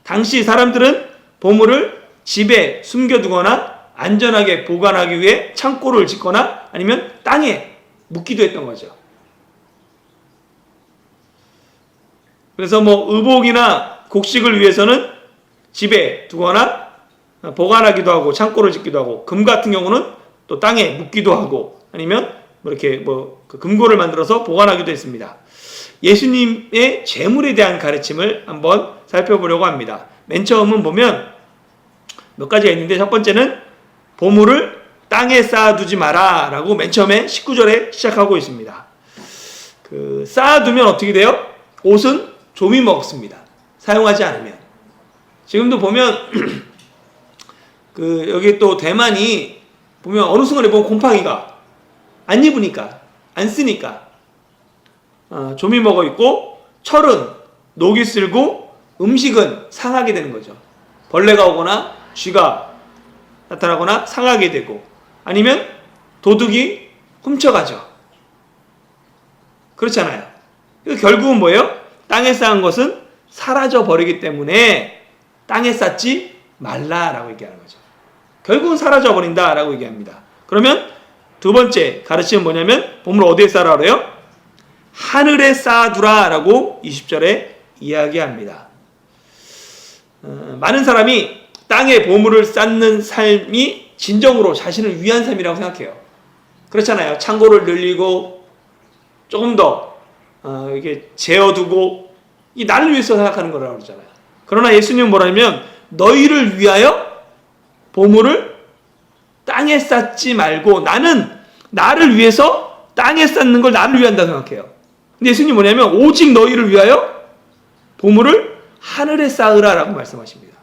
당시 사람들은 보물을 집에 숨겨두거나 안전하게 보관하기 위해 창고를 짓거나 아니면 땅에 묻기도 했던 거죠. 그래서 뭐 의복이나 곡식을 위해서는 집에 두거나 보관하기도 하고 창고를 짓기도 하고, 금 같은 경우는 또 땅에 묻기도 하고 아니면 뭐 이렇게 그 금고를 만들어서 보관하기도 했습니다. 예수님의 재물에 대한 가르침을 한번 살펴보려고 합니다. 맨 처음은 보면 몇 가지가 있는데, 첫 번째는 보물을 땅에 쌓아두지 마라 라고 맨 처음에 19절에 시작하고 있습니다. 쌓아두면 어떻게 돼요? 옷은 좀이 먹습니다. 사용하지 않으면. 지금도 보면 여기 또 대만이 보면 어느 순간에 보면 곰팡이가 안 입으니까, 안 쓰니까 좀이 먹어 있고, 철은 녹이 슬고 음식은 상하게 되는 거죠. 벌레가 오거나 쥐가 나타나거나 상하게 되고, 아니면 도둑이 훔쳐가죠. 그렇잖아요. 그래서 결국은 뭐예요? 땅에 쌓은 것은 사라져 버리기 때문에 땅에 쌓지 말라라고 얘기하는 거죠. 결국은 사라져 버린다라고 얘기합니다. 그러면 두 번째 가르침은 뭐냐면, 보물 어디에 쌓으라 그래요? 하늘에 쌓아두라라고 20절에 이야기합니다. 많은 사람이 땅에 보물을 쌓는 삶이 진정으로 자신을 위한 삶이라고 생각해요. 그렇잖아요. 창고를 늘리고 조금 더 이렇게 재어두고, 이 나를 위해서 생각하는 거라고 그러잖아요. 그러나 예수님은 뭐라냐면, 너희를 위하여 보물을 땅에 쌓지 말고, 나는 나를 위해서 땅에 쌓는 걸 나를 위한다 생각해요. 근데 예수님이 뭐냐면, 오직 너희를 위하여 보물을 하늘에 쌓으라 라고 말씀하십니다.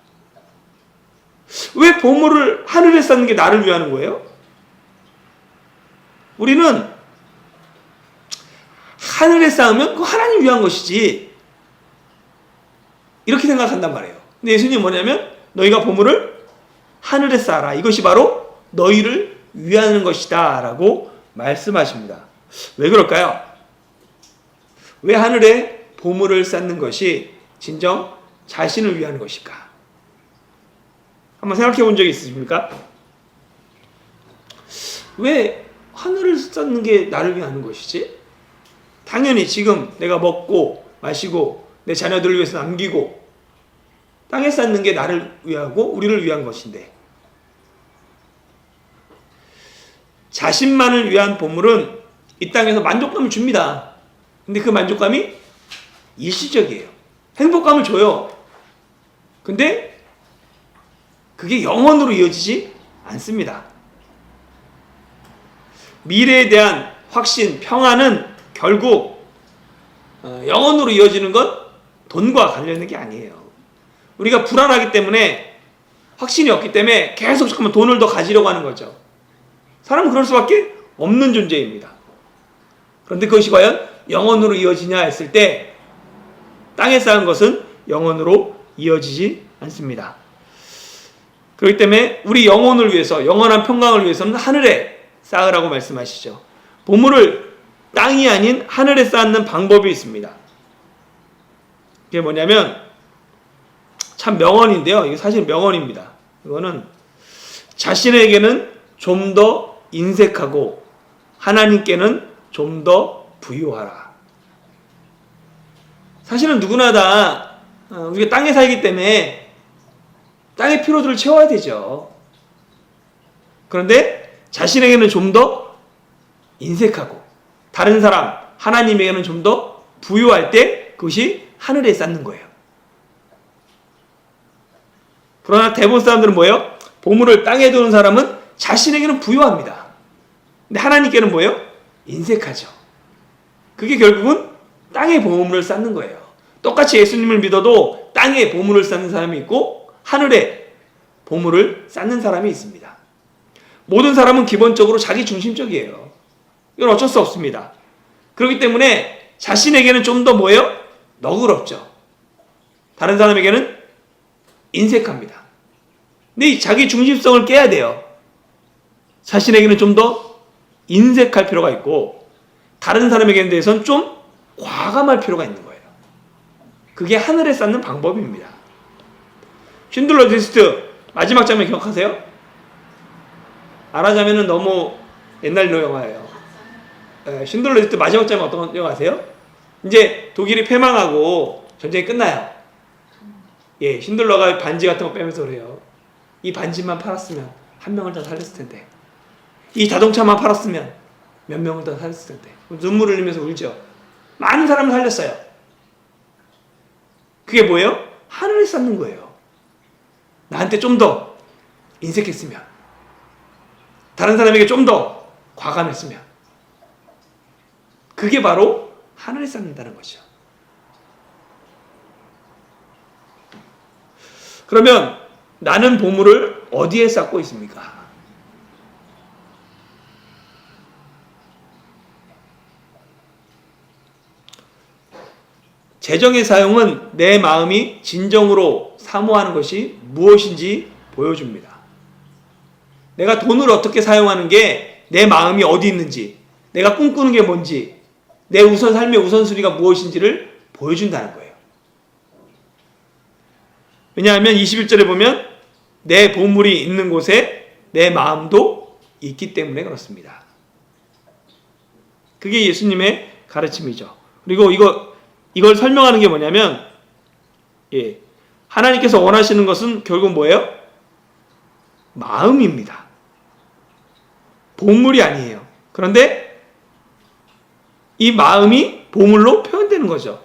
왜 보물을 하늘에 쌓는 게 나를 위하는 거예요? 우리는 하늘에 쌓으면 그거 하나님 위한 것이지, 이렇게 생각한단 말이에요. 근데 예수님이 뭐냐면, 너희가 보물을 하늘에 쌓아라, 이것이 바로 너희를 위하는 것이다 라고 말씀하십니다. 왜 그럴까요? 왜 하늘에 보물을 쌓는 것이 진정 자신을 위하는 것일까? 한번 생각해 본 적이 있으십니까? 왜 하늘을 쌓는 게 나를 위하는 것이지? 당연히 지금 내가 먹고 마시고 내 자녀들을 위해서 남기고 땅에 쌓는 게 나를 위하고 우리를 위한 것인데, 자신만을 위한 보물은 이 땅에서 만족감을 줍니다. 근데 그 만족감이 일시적이에요. 행복감을 줘요. 근데 그게 영원으로 이어지지 않습니다. 미래에 대한 확신, 평안은 결국 영원으로 이어지는 건 돈과 관련된 게 아니에요. 우리가 불안하기 때문에, 확신이 없기 때문에 계속 잠깐만 돈을 더 가지려고 하는 거죠. 사람은 그럴 수밖에 없는 존재입니다. 그런데 그것이 과연 영원으로 이어지냐 했을 때, 땅에 쌓은 것은 영원으로 이어지지 않습니다. 그렇기 때문에 우리 영혼을 위해서, 영원한 평강을 위해서는 하늘에 쌓으라고 말씀하시죠. 보물을 땅이 아닌 하늘에 쌓는 방법이 있습니다. 그게 뭐냐면, 참 명언인데요. 이게 사실 명언입니다. 이거는 자신에게는 좀 더 인색하고 하나님께는 좀 더 부유하라. 사실은 누구나 다 우리가 땅에 살기 때문에 땅의 피로들을 채워야 되죠. 그런데 자신에게는 좀 더 인색하고 다른 사람, 하나님에게는 좀 더 부유할 때 그것이 하늘에 쌓는 거예요. 그러나 대부분 사람들은 뭐예요? 보물을 땅에 두는 사람은 자신에게는 부유합니다. 근데 하나님께는 뭐예요? 인색하죠. 그게 결국은 땅에 보물을 쌓는 거예요. 똑같이 예수님을 믿어도 땅에 보물을 쌓는 사람이 있고 하늘에 보물을 쌓는 사람이 있습니다. 모든 사람은 기본적으로 자기 중심적이에요. 이건 어쩔 수 없습니다. 그렇기 때문에 자신에게는 좀 더 뭐예요? 너그럽죠. 다른 사람에게는 인색합니다. 근데 이 자기 중심성을 깨야 돼요. 자신에게는 좀 더 인색할 필요가 있고 다른 사람에게 대해서는 좀 과감할 필요가 있는 거예요. 그게 하늘에 쌓는 방법입니다. 쉰들러 리스트 마지막 장면 기억하세요? 말하자면 너무 옛날 영화예요. 쉰들러 리스트 마지막 장면 어떤 영화 아세요? 이제 독일이 패망하고 전쟁이 끝나요. 예, 쉰들러가 반지 같은 거 빼면서 그래요. 이 반지만 팔았으면 한 명을 더 살렸을 텐데, 이 자동차만 팔았으면 몇 명을 더 살렸을 텐데. 눈물을 흘리면서 울죠. 많은 사람을 살렸어요. 그게 뭐예요? 하늘에 쌓는 거예요. 나한테 좀 더 인색했으면, 다른 사람에게 좀 더 과감했으면, 그게 바로 하늘에 쌓는다는 거죠. 그러면 나는 보물을 어디에 쌓고 있습니까? 재정의 사용은 내 마음이 진정으로 사모하는 것이 무엇인지 보여줍니다. 내가 돈을 어떻게 사용하는 게 내 마음이 어디 있는지, 내가 꿈꾸는 게 뭔지, 내 삶의 우선순위가 무엇인지를 보여준다는 거예요. 왜냐하면 21절에 보면 내 보물이 있는 곳에 내 마음도 있기 때문에 그렇습니다. 그게 예수님의 가르침이죠. 그리고 이걸 설명하는 게 뭐냐면, 예, 하나님께서 원하시는 것은 결국 뭐예요? 마음입니다. 보물이 아니에요. 그런데 이 마음이 보물로 표현되는 거죠.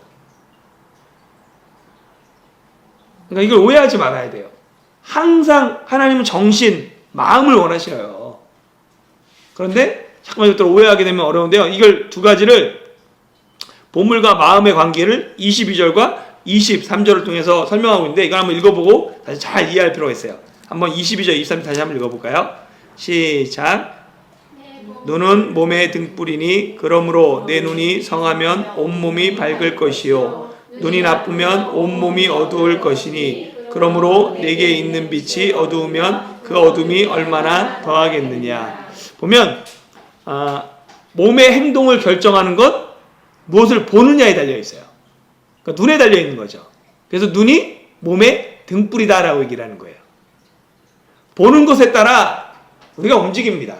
그러니까 이걸 오해하지 말아야 돼요. 항상 하나님은 정신, 마음을 원하셔요. 그런데 잠깐만 이것들 오해하게 되면 어려운데요. 이걸 두 가지를, 보물과 마음의 관계를 22절과 23절을 통해서 설명하고 있는데, 이걸 한번 읽어보고 다시 잘 이해할 필요가 있어요. 한번 22절, 23절 다시 한번 읽어볼까요? 시작. 눈은 몸의 등불이니 그러므로 내 눈이 성하면 온몸이 밝을 것이요 눈이 나쁘면 온몸이 어두울 것이니 그러므로 내게 있는 빛이 어두우면 그 어둠이 얼마나 더하겠느냐. 보면 몸의 행동을 결정하는 것, 무엇을 보느냐에 달려있어요. 그러니까 눈에 달려있는 거죠. 그래서 눈이 몸의 등불이다라고 얘기를 하는 거예요. 보는 것에 따라 우리가 움직입니다.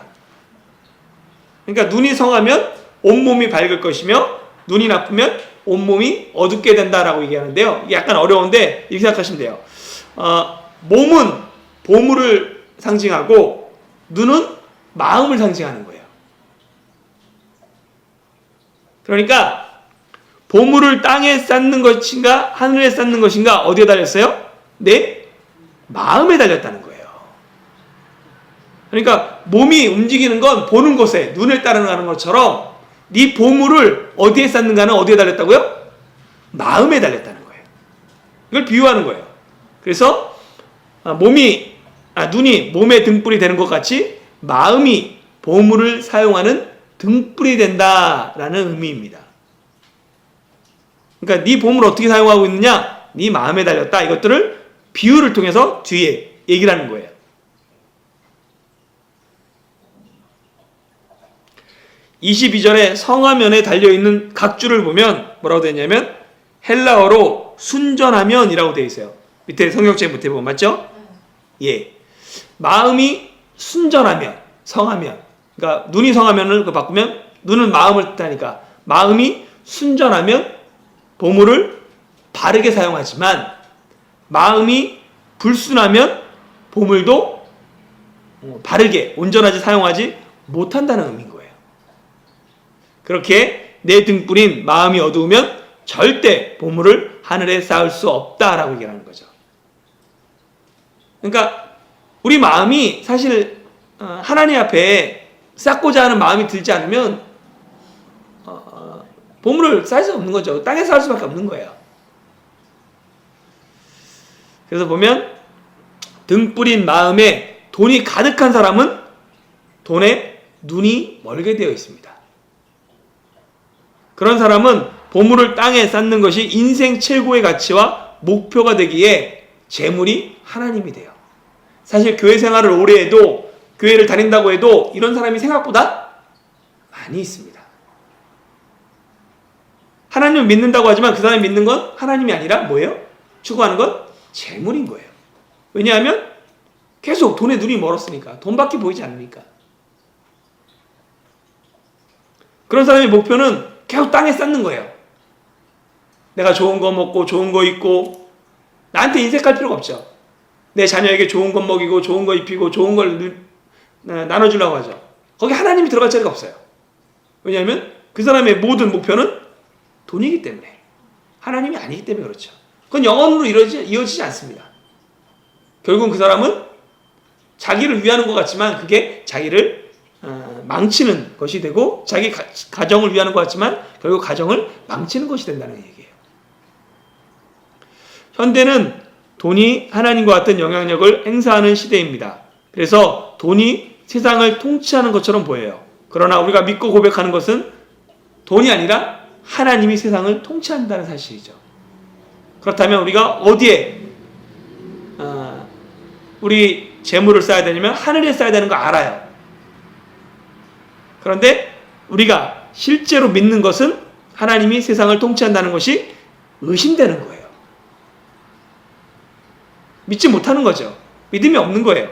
그러니까 눈이 성하면 온몸이 밝을 것이며 눈이 나쁘면 온몸이 어둡게 된다라고 얘기하는데요. 이게 약간 어려운데 이렇게 생각하시면 돼요. 몸은 보물을 상징하고 눈은 마음을 상징하는 거예요. 그러니까 보물을 땅에 쌓는 것인가 하늘에 쌓는 것인가 어디에 달렸어요? 내 마음에 달렸다는 거예요. 그러니까 몸이 움직이는 건 보는 것에 눈을 따라가는 것처럼 네 보물을 어디에 쌓는가는 어디에 달렸다고요? 마음에 달렸다는 거예요. 이걸 비유하는 거예요. 그래서 눈이 몸의 등불이 되는 것 같이 마음이 보물을 사용하는 등불이 된다라는 의미입니다. 그러니까 네 보물을 어떻게 사용하고 있느냐? 네 마음에 달렸다. 이것들을 비유를 통해서 뒤에 얘기를 하는 거예요. 22절에 성화면에 달려있는 각주를 보면 뭐라고 되어 있냐면 헬라어로 순전하면이라고 되어 있어요. 밑에 성경책 밑에 보면 맞죠? 예, 마음이 순전하면, 성하면, 그러니까 눈이 성하면을 그 바꾸면 눈은 마음을 뜻하니까 마음이 순전하면 보물을 바르게 사용하지만 마음이 불순하면 보물도 바르게 온전하게 사용하지 못한다는 의미인 거예요. 그렇게 내 등불인 마음이 어두우면 절대 보물을 하늘에 쌓을 수 없다라고 얘기하는 거죠. 그러니까 우리 마음이 사실 하나님 앞에 쌓고자 하는 마음이 들지 않으면 보물을 쌓을 수 없는 거죠. 땅에 쌓을 수밖에 없는 거예요. 그래서 보면 등불인 마음에 돈이 가득한 사람은 돈에 눈이 멀게 되어 있습니다. 그런 사람은 보물을 땅에 쌓는 것이 인생 최고의 가치와 목표가 되기에 재물이 하나님이 돼요. 사실 교회 생활을 오래 해도 교회를 다닌다고 해도 이런 사람이 생각보다 많이 있습니다. 하나님을 믿는다고 하지만 그 사람이 믿는 건 하나님이 아니라 뭐예요? 추구하는 건 재물인 거예요. 왜냐하면 계속 돈에 눈이 멀었으니까. 돈밖에 보이지 않으니까. 그런 사람의 목표는 계속 땅에 쌓는 거예요. 내가 좋은 거 먹고 좋은 거 입고 나한테 인색할 필요가 없죠. 내 자녀에게 좋은 거 먹이고 좋은 거 입히고 좋은 걸 나눠주려고 하죠. 거기 하나님이 들어갈 자리가 없어요. 왜냐하면 그 사람의 모든 목표는 돈이기 때문에. 하나님이 아니기 때문에 그렇죠. 그건 영원으로 이어지지 않습니다. 결국은 그 사람은 자기를 위하는 것 같지만 그게 자기를 망치는 것이 되고 자기 가정을 위하는 것 같지만 결국 가정을 망치는 것이 된다는 얘기예요. 현대는 돈이 하나님과 같은 영향력을 행사하는 시대입니다. 그래서 돈이 세상을 통치하는 것처럼 보여요. 그러나 우리가 믿고 고백하는 것은 돈이 아니라 하나님이 세상을 통치한다는 사실이죠. 그렇다면 우리가 어디에 우리 재물을 쌓아야 되냐면 하늘에 쌓아야 되는 거 알아요. 그런데 우리가 실제로 믿는 것은 하나님이 세상을 통치한다는 것이 의심되는 거예요. 믿지 못하는 거죠. 믿음이 없는 거예요.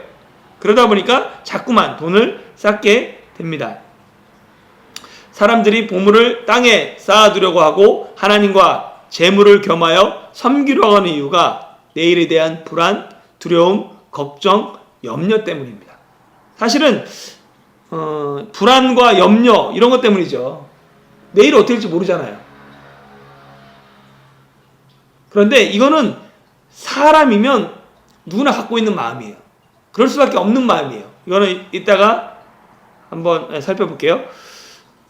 그러다 보니까 자꾸만 돈을 쌓게 됩니다. 사람들이 보물을 땅에 쌓아두려고 하고 하나님과 재물을 겸하여 섬기려고 하는 이유가 내일에 대한 불안, 두려움, 걱정, 염려 때문입니다. 사실은 불안과 염려 이런 것 때문이죠. 내일 어떻게 될지 모르잖아요. 그런데 이거는 사람이면 누구나 갖고 있는 마음이에요. 그럴 수밖에 없는 마음이에요. 이거는 이따가 한번 살펴볼게요.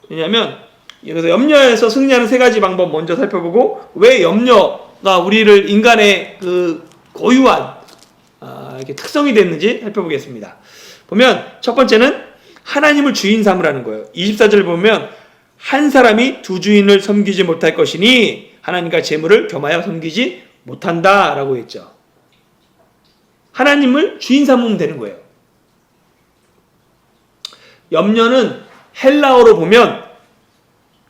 왜냐하면 여기서 염려에서 승리하는 세 가지 방법 먼저 살펴보고 왜 염려가 우리를 인간의 그 고유한 이렇게 특성이 됐는지 살펴보겠습니다. 보면 첫 번째는 하나님을 주인 삼으라는 거예요. 24절을 보면 한 사람이 두 주인을 섬기지 못할 것이니 하나님과 재물을 겸하여 섬기지 못한다라고 했죠. 하나님을 주인 삼으면 되는 거예요. 염려는 헬라어로 보면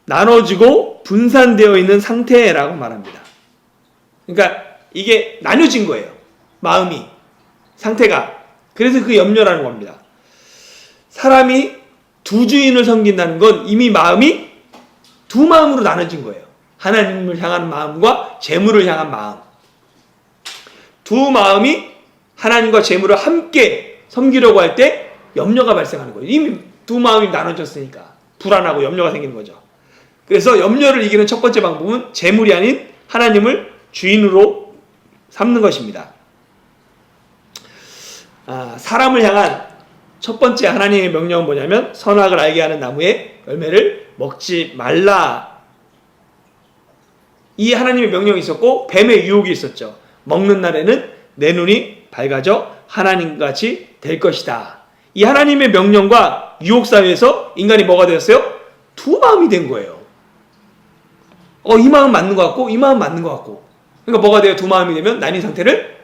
나눠지고 분산되어 있는 상태라고 말합니다. 그러니까 이게 나뉘어진 거예요. 마음이, 상태가. 그래서 그 염려라는 겁니다. 사람이 두 주인을 섬긴다는 건 이미 마음이 두 마음으로 나눠진 거예요. 하나님을 향한 마음과 재물을 향한 마음. 두 마음이 하나님과 재물을 함께 섬기려고 할 때 염려가 발생하는 거예요. 이미 두 마음이 나눠졌으니까 불안하고 염려가 생기는 거죠. 그래서 염려를 이기는 첫 번째 방법은 재물이 아닌 하나님을 주인으로 삼는 것입니다. 사람을 향한 첫 번째 하나님의 명령은 뭐냐면 선악을 알게 하는 나무의 열매를 먹지 말라. 이 하나님의 명령이 있었고 뱀의 유혹이 있었죠. 먹는 날에는 내 눈이 밝아져 하나님같이 될 것이다. 이 하나님의 명령과 유혹 사이에서 인간이 뭐가 되었어요? 두 마음이 된 거예요. 이 마음 맞는 것 같고 이 마음 맞는 것 같고. 그러니까 뭐가 돼요? 두 마음이 되면 나뉜 상태를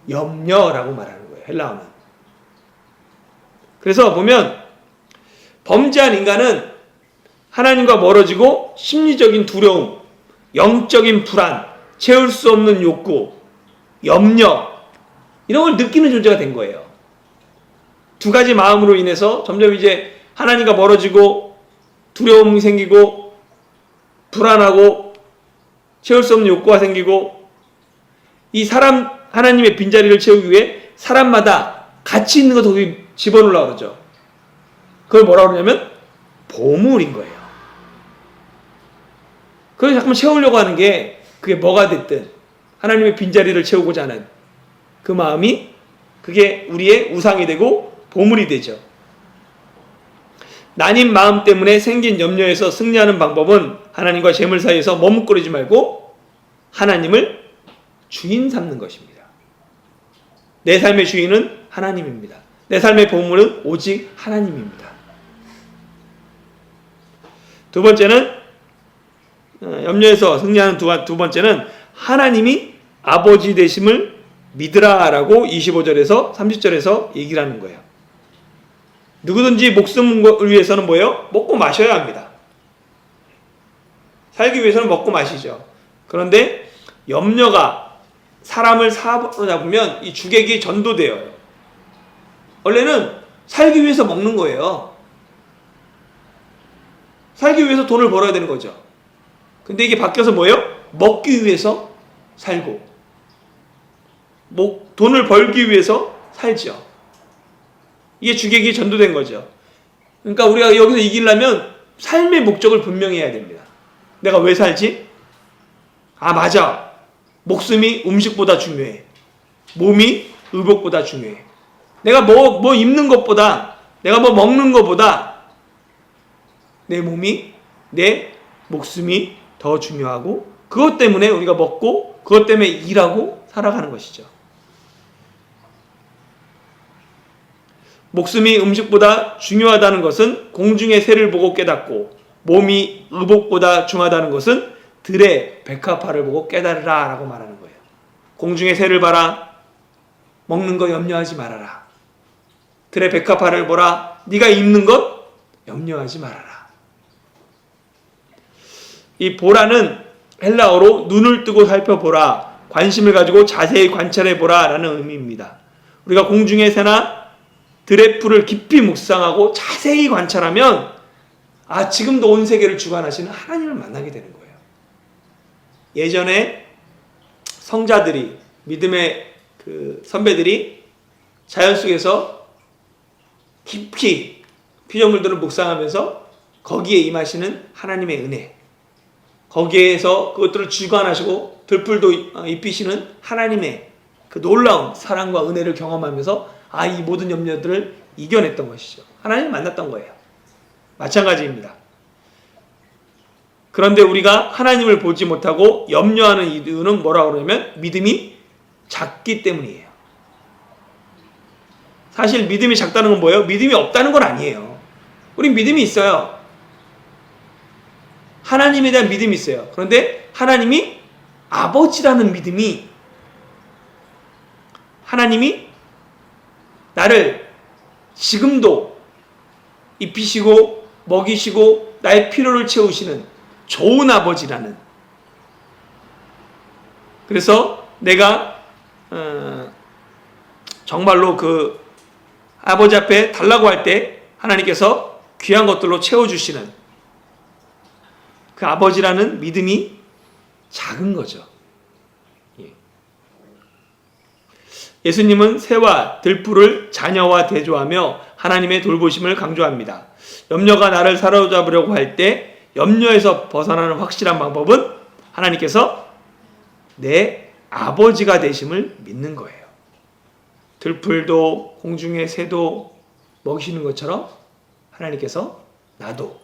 염려라고 말하는 거예요. 헬라어는. 그래서 보면 범죄한 인간은 하나님과 멀어지고 심리적인 두려움, 영적인 불안, 채울 수 없는 욕구, 염려 이런 걸 느끼는 존재가 된 거예요. 두 가지 마음으로 인해서 점점 이제 하나님과 멀어지고 두려움이 생기고 불안하고 채울 수 없는 욕구가 생기고 이 사람 하나님의 빈자리를 채우기 위해 사람마다 가치 있는 거 거기 집어넣으려고 그러죠. 그걸 뭐라고 그러냐면 보물인 거예요. 그걸 잠깐만 채우려고 하는 게 그게 뭐가 됐든 하나님의 빈자리를 채우고자 하는 그 마음이 그게 우리의 우상이 되고 보물이 되죠. 나뉜 마음 때문에 생긴 염려에서 승리하는 방법은 하나님과 재물 사이에서 머뭇거리지 말고 하나님을 주인 삼는 것입니다. 내 삶의 주인은 하나님입니다. 내 삶의 보물은 오직 하나님입니다. 두 번째는 염려에서 승리하는 두 번째는 하나님이 아버지 되심을 믿으라라고 25절에서 30절에서 얘기를 하는 거예요. 누구든지 목숨을 위해서는 뭐예요? 먹고 마셔야 합니다. 살기 위해서는 먹고 마시죠. 그런데 염려가 사람을 사로잡으면 이 주객이 전도돼요. 원래는 살기 위해서 먹는 거예요. 살기 위해서 돈을 벌어야 되는 거죠. 근데 이게 바뀌어서 뭐예요? 먹기 위해서 살고 돈을 벌기 위해서 살죠. 이게 주객이 전도된 거죠. 그러니까 우리가 여기서 이기려면 삶의 목적을 분명히 해야 됩니다. 내가 왜 살지? 아 맞아. 목숨이 음식보다 중요해. 몸이 의복보다 중요해. 내가 뭐 입는 것보다 내가 뭐 먹는 것보다 내 몸이 내 목숨이 더 중요하고 그것 때문에 우리가 먹고 그것 때문에 일하고 살아가는 것이죠. 목숨이 음식보다 중요하다는 것은 공중의 새를 보고 깨닫고 몸이 의복보다 중요하다는 것은 들의 백합화를 보고 깨달으라 라고 말하는 거예요. 공중의 새를 봐라. 먹는 거 염려하지 말아라. 들의 백합화를 보라. 네가 입는 것 염려하지 말아라. 이 보라는 헬라어로 눈을 뜨고 살펴보라. 관심을 가지고 자세히 관찰해보라 라는 의미입니다. 우리가 공중의 새나 들의 풀을 깊이 묵상하고 자세히 관찰하면 지금도 온 세계를 주관하시는 하나님을 만나게 되는 거예요. 예전에 성자들이 믿음의 선배들이 자연 속에서 깊이 피조물들을 묵상하면서 거기에 임하시는 하나님의 은혜, 거기에서 그것들을 주관하시고 들풀도 입히시는 하나님의 그 놀라운 사랑과 은혜를 경험하면서 이 모든 염려들을 이겨냈던 것이죠. 하나님을 만났던 거예요. 마찬가지입니다. 그런데 우리가 하나님을 보지 못하고 염려하는 이유는 뭐라고 그러냐면 믿음이 작기 때문이에요. 사실 믿음이 작다는 건 뭐예요? 믿음이 없다는 건 아니에요. 우린 믿음이 있어요. 하나님에 대한 믿음이 있어요. 그런데 하나님이 아버지라는 믿음이 하나님이 나를 지금도 입히시고 먹이시고 나의 필요를 채우시는 좋은 아버지라는, 그래서 내가 정말로 그 아버지 앞에 달라고 할 때 하나님께서 귀한 것들로 채워주시는 그 아버지라는 믿음이 작은 거죠. 예수님은 새와 들풀을 자녀와 대조하며 하나님의 돌보심을 강조합니다. 염려가 나를 사로잡으려고 할 때 염려에서 벗어나는 확실한 방법은 하나님께서 내 아버지가 되심을 믿는 거예요. 들풀도 공중의 새도 먹이시는 것처럼 하나님께서 나도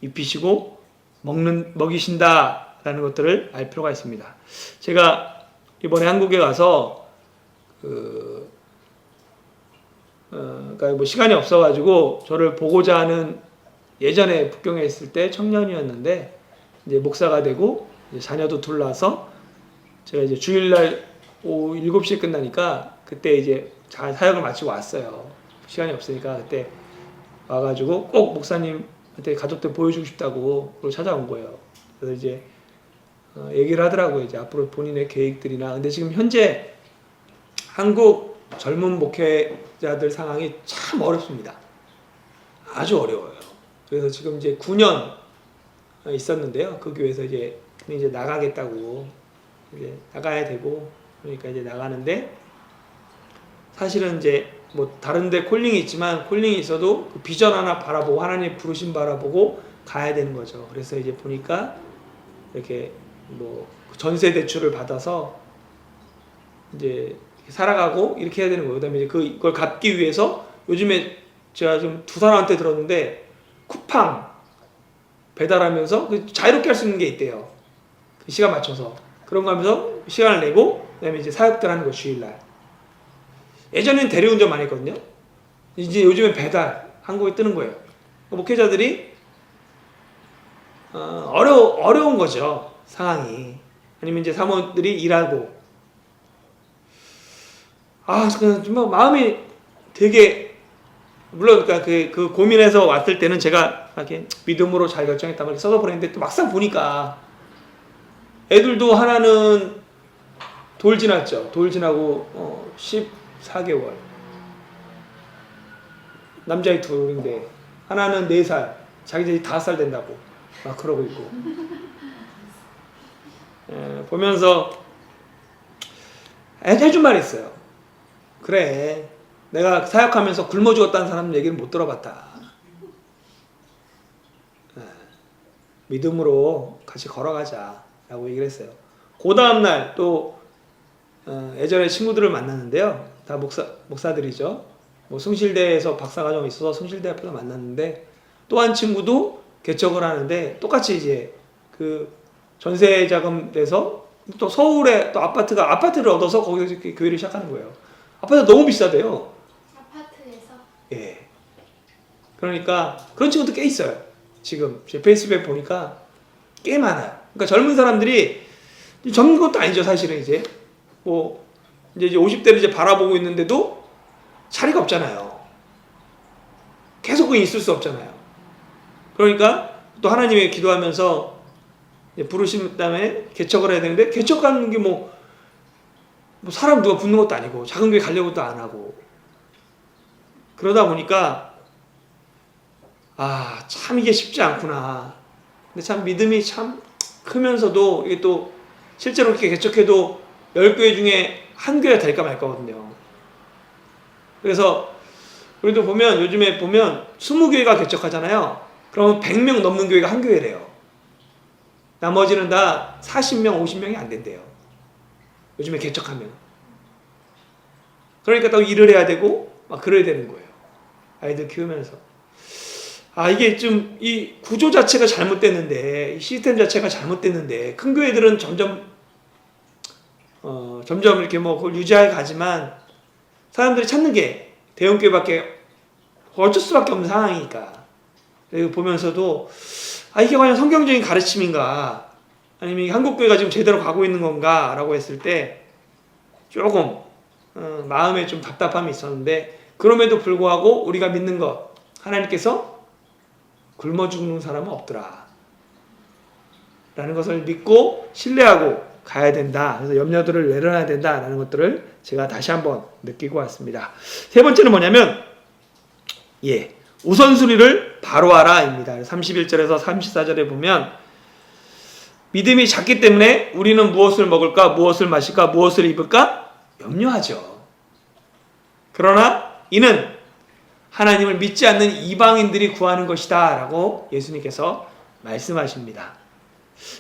입히시고 먹이신다라는 것들을 알 필요가 있습니다. 제가 이번에 한국에 가서 그러니까 뭐 시간이 없어가지고 저를 보고자 하는, 예전에 북경에 있을 때 청년이었는데 이제 목사가 되고 이제 자녀도 둘 낳아서 제가 이제 주일날 오후 7시에 끝나니까 그때 이제 잘 사역을 마치고 왔어요. 시간이 없으니까 그때 와가지고 꼭 목사님한테 가족들 보여주고 싶다고 찾아온 거예요. 그래서 이제 얘기를 하더라고요. 이제 앞으로 본인의 계획들이나. 근데 지금 현재 한국 젊은 목회자들 상황이 참 어렵습니다. 아주 어려워요. 그래서 지금 이제 9년 있었는데요. 그 교회에서 이제 나가겠다고 이제 나가야 되고 그러니까 이제 나가는데 사실은 이제 뭐 다른데 콜링이 있지만 콜링이 있어도 그 비전 하나 바라보고 하나님 부르심 바라보고 가야 되는 거죠. 그래서 이제 보니까 이렇게 뭐 전세 대출을 받아서 이제 살아가고 이렇게 해야 되는 거예요. 그다음에 이제 그걸 갚기 위해서 요즘에 제가 좀 두 사람한테 들었는데 쿠팡 배달하면서 자유롭게 할 수 있는 게 있대요. 그 시간 맞춰서 그런 거 하면서 시간을 내고 그다음에 이제 사역들 하는 거 주일날. 예전엔 대리운전 많이 했거든요. 이제 요즘엔 배달 한국에 뜨는 거예요. 목회자들이 어려운 거죠 상황이. 아니면 이제 사모들이 일하고 정말 마음이 되게 물론 그러니까 그 고민해서 왔을 때는 제가 이렇게 믿음으로 잘 결정했다 막 써서 보냈는데 또 막상 보니까 애들도 하나는 돌 지났죠. 돌 지나고 14개월 남자애 둘인데 하나는 4살 자기들이 5살 된다고 막 그러고 있고 보면서 해준 말이 있어요. 그래 내가 사역하면서 굶어 죽었다는 사람 얘기는 못 들어봤다. 믿음으로 같이 걸어가자 라고 얘기를 했어요. 그 다음날 또 예전에 친구들을 만났는데요. 다 목사들이죠. 뭐 숭실대에서 박사과정이 있어서 숭실대 앞에서 만났는데 또 한 친구도 개척을 하는데 똑같이 이제 그 전세 자금 내서 또 서울에 또 아파트를 얻어서 거기서 교회를 시작하는 거예요. 아파트가 너무 비싸대요. 아파트에서? 예. 그러니까 그런 친구도 꽤 있어요. 지금 제 페이스북에 보니까 꽤 많아요. 그러니까 젊은 사람들이 젊은 것도 아니죠, 사실은 이제 뭐 이제 50대를 이제 바라보고 있는데도 자리가 없잖아요. 계속 그냥 있을 수 없잖아요. 그러니까 또 하나님의 기도하면서 부르신 다음에 개척을 해야 되는데 개척하는 게 뭐 사람 누가 붙는 것도 아니고 작은 교회 가려고도 안 하고 그러다 보니까 참 이게 쉽지 않구나. 근데 참 믿음이 참 크면서도 이게 또 실제로 이렇게 개척해도 10교회 중에 한 교회가 될까 말까거든요. 그래서 우리도 보면 요즘에 보면 20교회가 개척하잖아요. 그러면 100명 넘는 교회가 한 교회래요. 나머지는 다 40명, 50명이 안 된대요. 요즘에 개척하면. 그러니까 또 일을 해야 되고 막 그래야 되는 거예요. 아이들 키우면서. 이게 좀 이 구조 자체가 잘못됐는데 이 시스템 자체가 잘못됐는데 큰 교회들은 점점 이렇게 뭐 그걸 유지해 가지만 사람들이 찾는 게 대형 교회밖에 어쩔 수밖에 없는 상황이니까. 그리고 보면서도 이게 과연 성경적인 가르침인가 아니면 한국 교회가 지금 제대로 가고 있는 건가 라고 했을 때 조금 마음에 좀 답답함이 있었는데 그럼에도 불구하고 우리가 믿는 것 하나님께서 굶어 죽는 사람은 없더라 라는 것을 믿고 신뢰하고 가야 된다. 그래서 염려들을 내려놔야 된다라는 것들을 제가 다시 한번 느끼고 왔습니다. 세 번째는 뭐냐면 우선순위를 바로 하라입니다. 31절에서 34절에 보면 믿음이 작기 때문에 우리는 무엇을 먹을까, 무엇을 마실까, 무엇을 입을까 염려하죠. 그러나 이는 하나님을 믿지 않는 이방인들이 구하는 것이다 라고 예수님께서 말씀하십니다.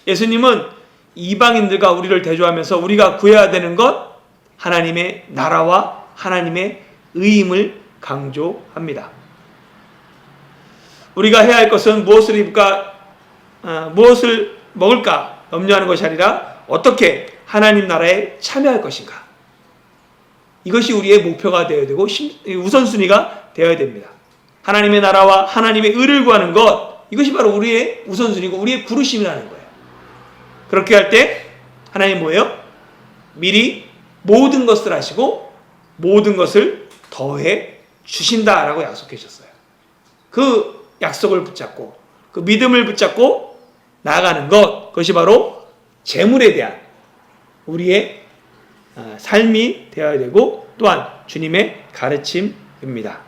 예수님은 이방인들과 우리를 대조하면서 우리가 구해야 되는 것 하나님의 나라와 하나님의 의임을 강조합니다. 우리가 해야 할 것은 무엇을 입을까, 무엇을 먹을까 염려하는 것이 아니라 어떻게 하나님 나라에 참여할 것인가. 이것이 우리의 목표가 되어야 되고 우선순위가 되어야 됩니다. 하나님의 나라와 하나님의 의를 구하는 것, 이것이 바로 우리의 우선순위고 우리의 부르심이라는 거예요. 그렇게 할 때 하나님 뭐예요? 미리 모든 것을 하시고 모든 것을 더해 주신다라고 약속해 주셨어요. 그 약속을 붙잡고 그 믿음을 붙잡고 나아가는 것, 그것이 바로 재물에 대한 우리의 삶이 되어야 되고 또한 주님의 가르침입니다.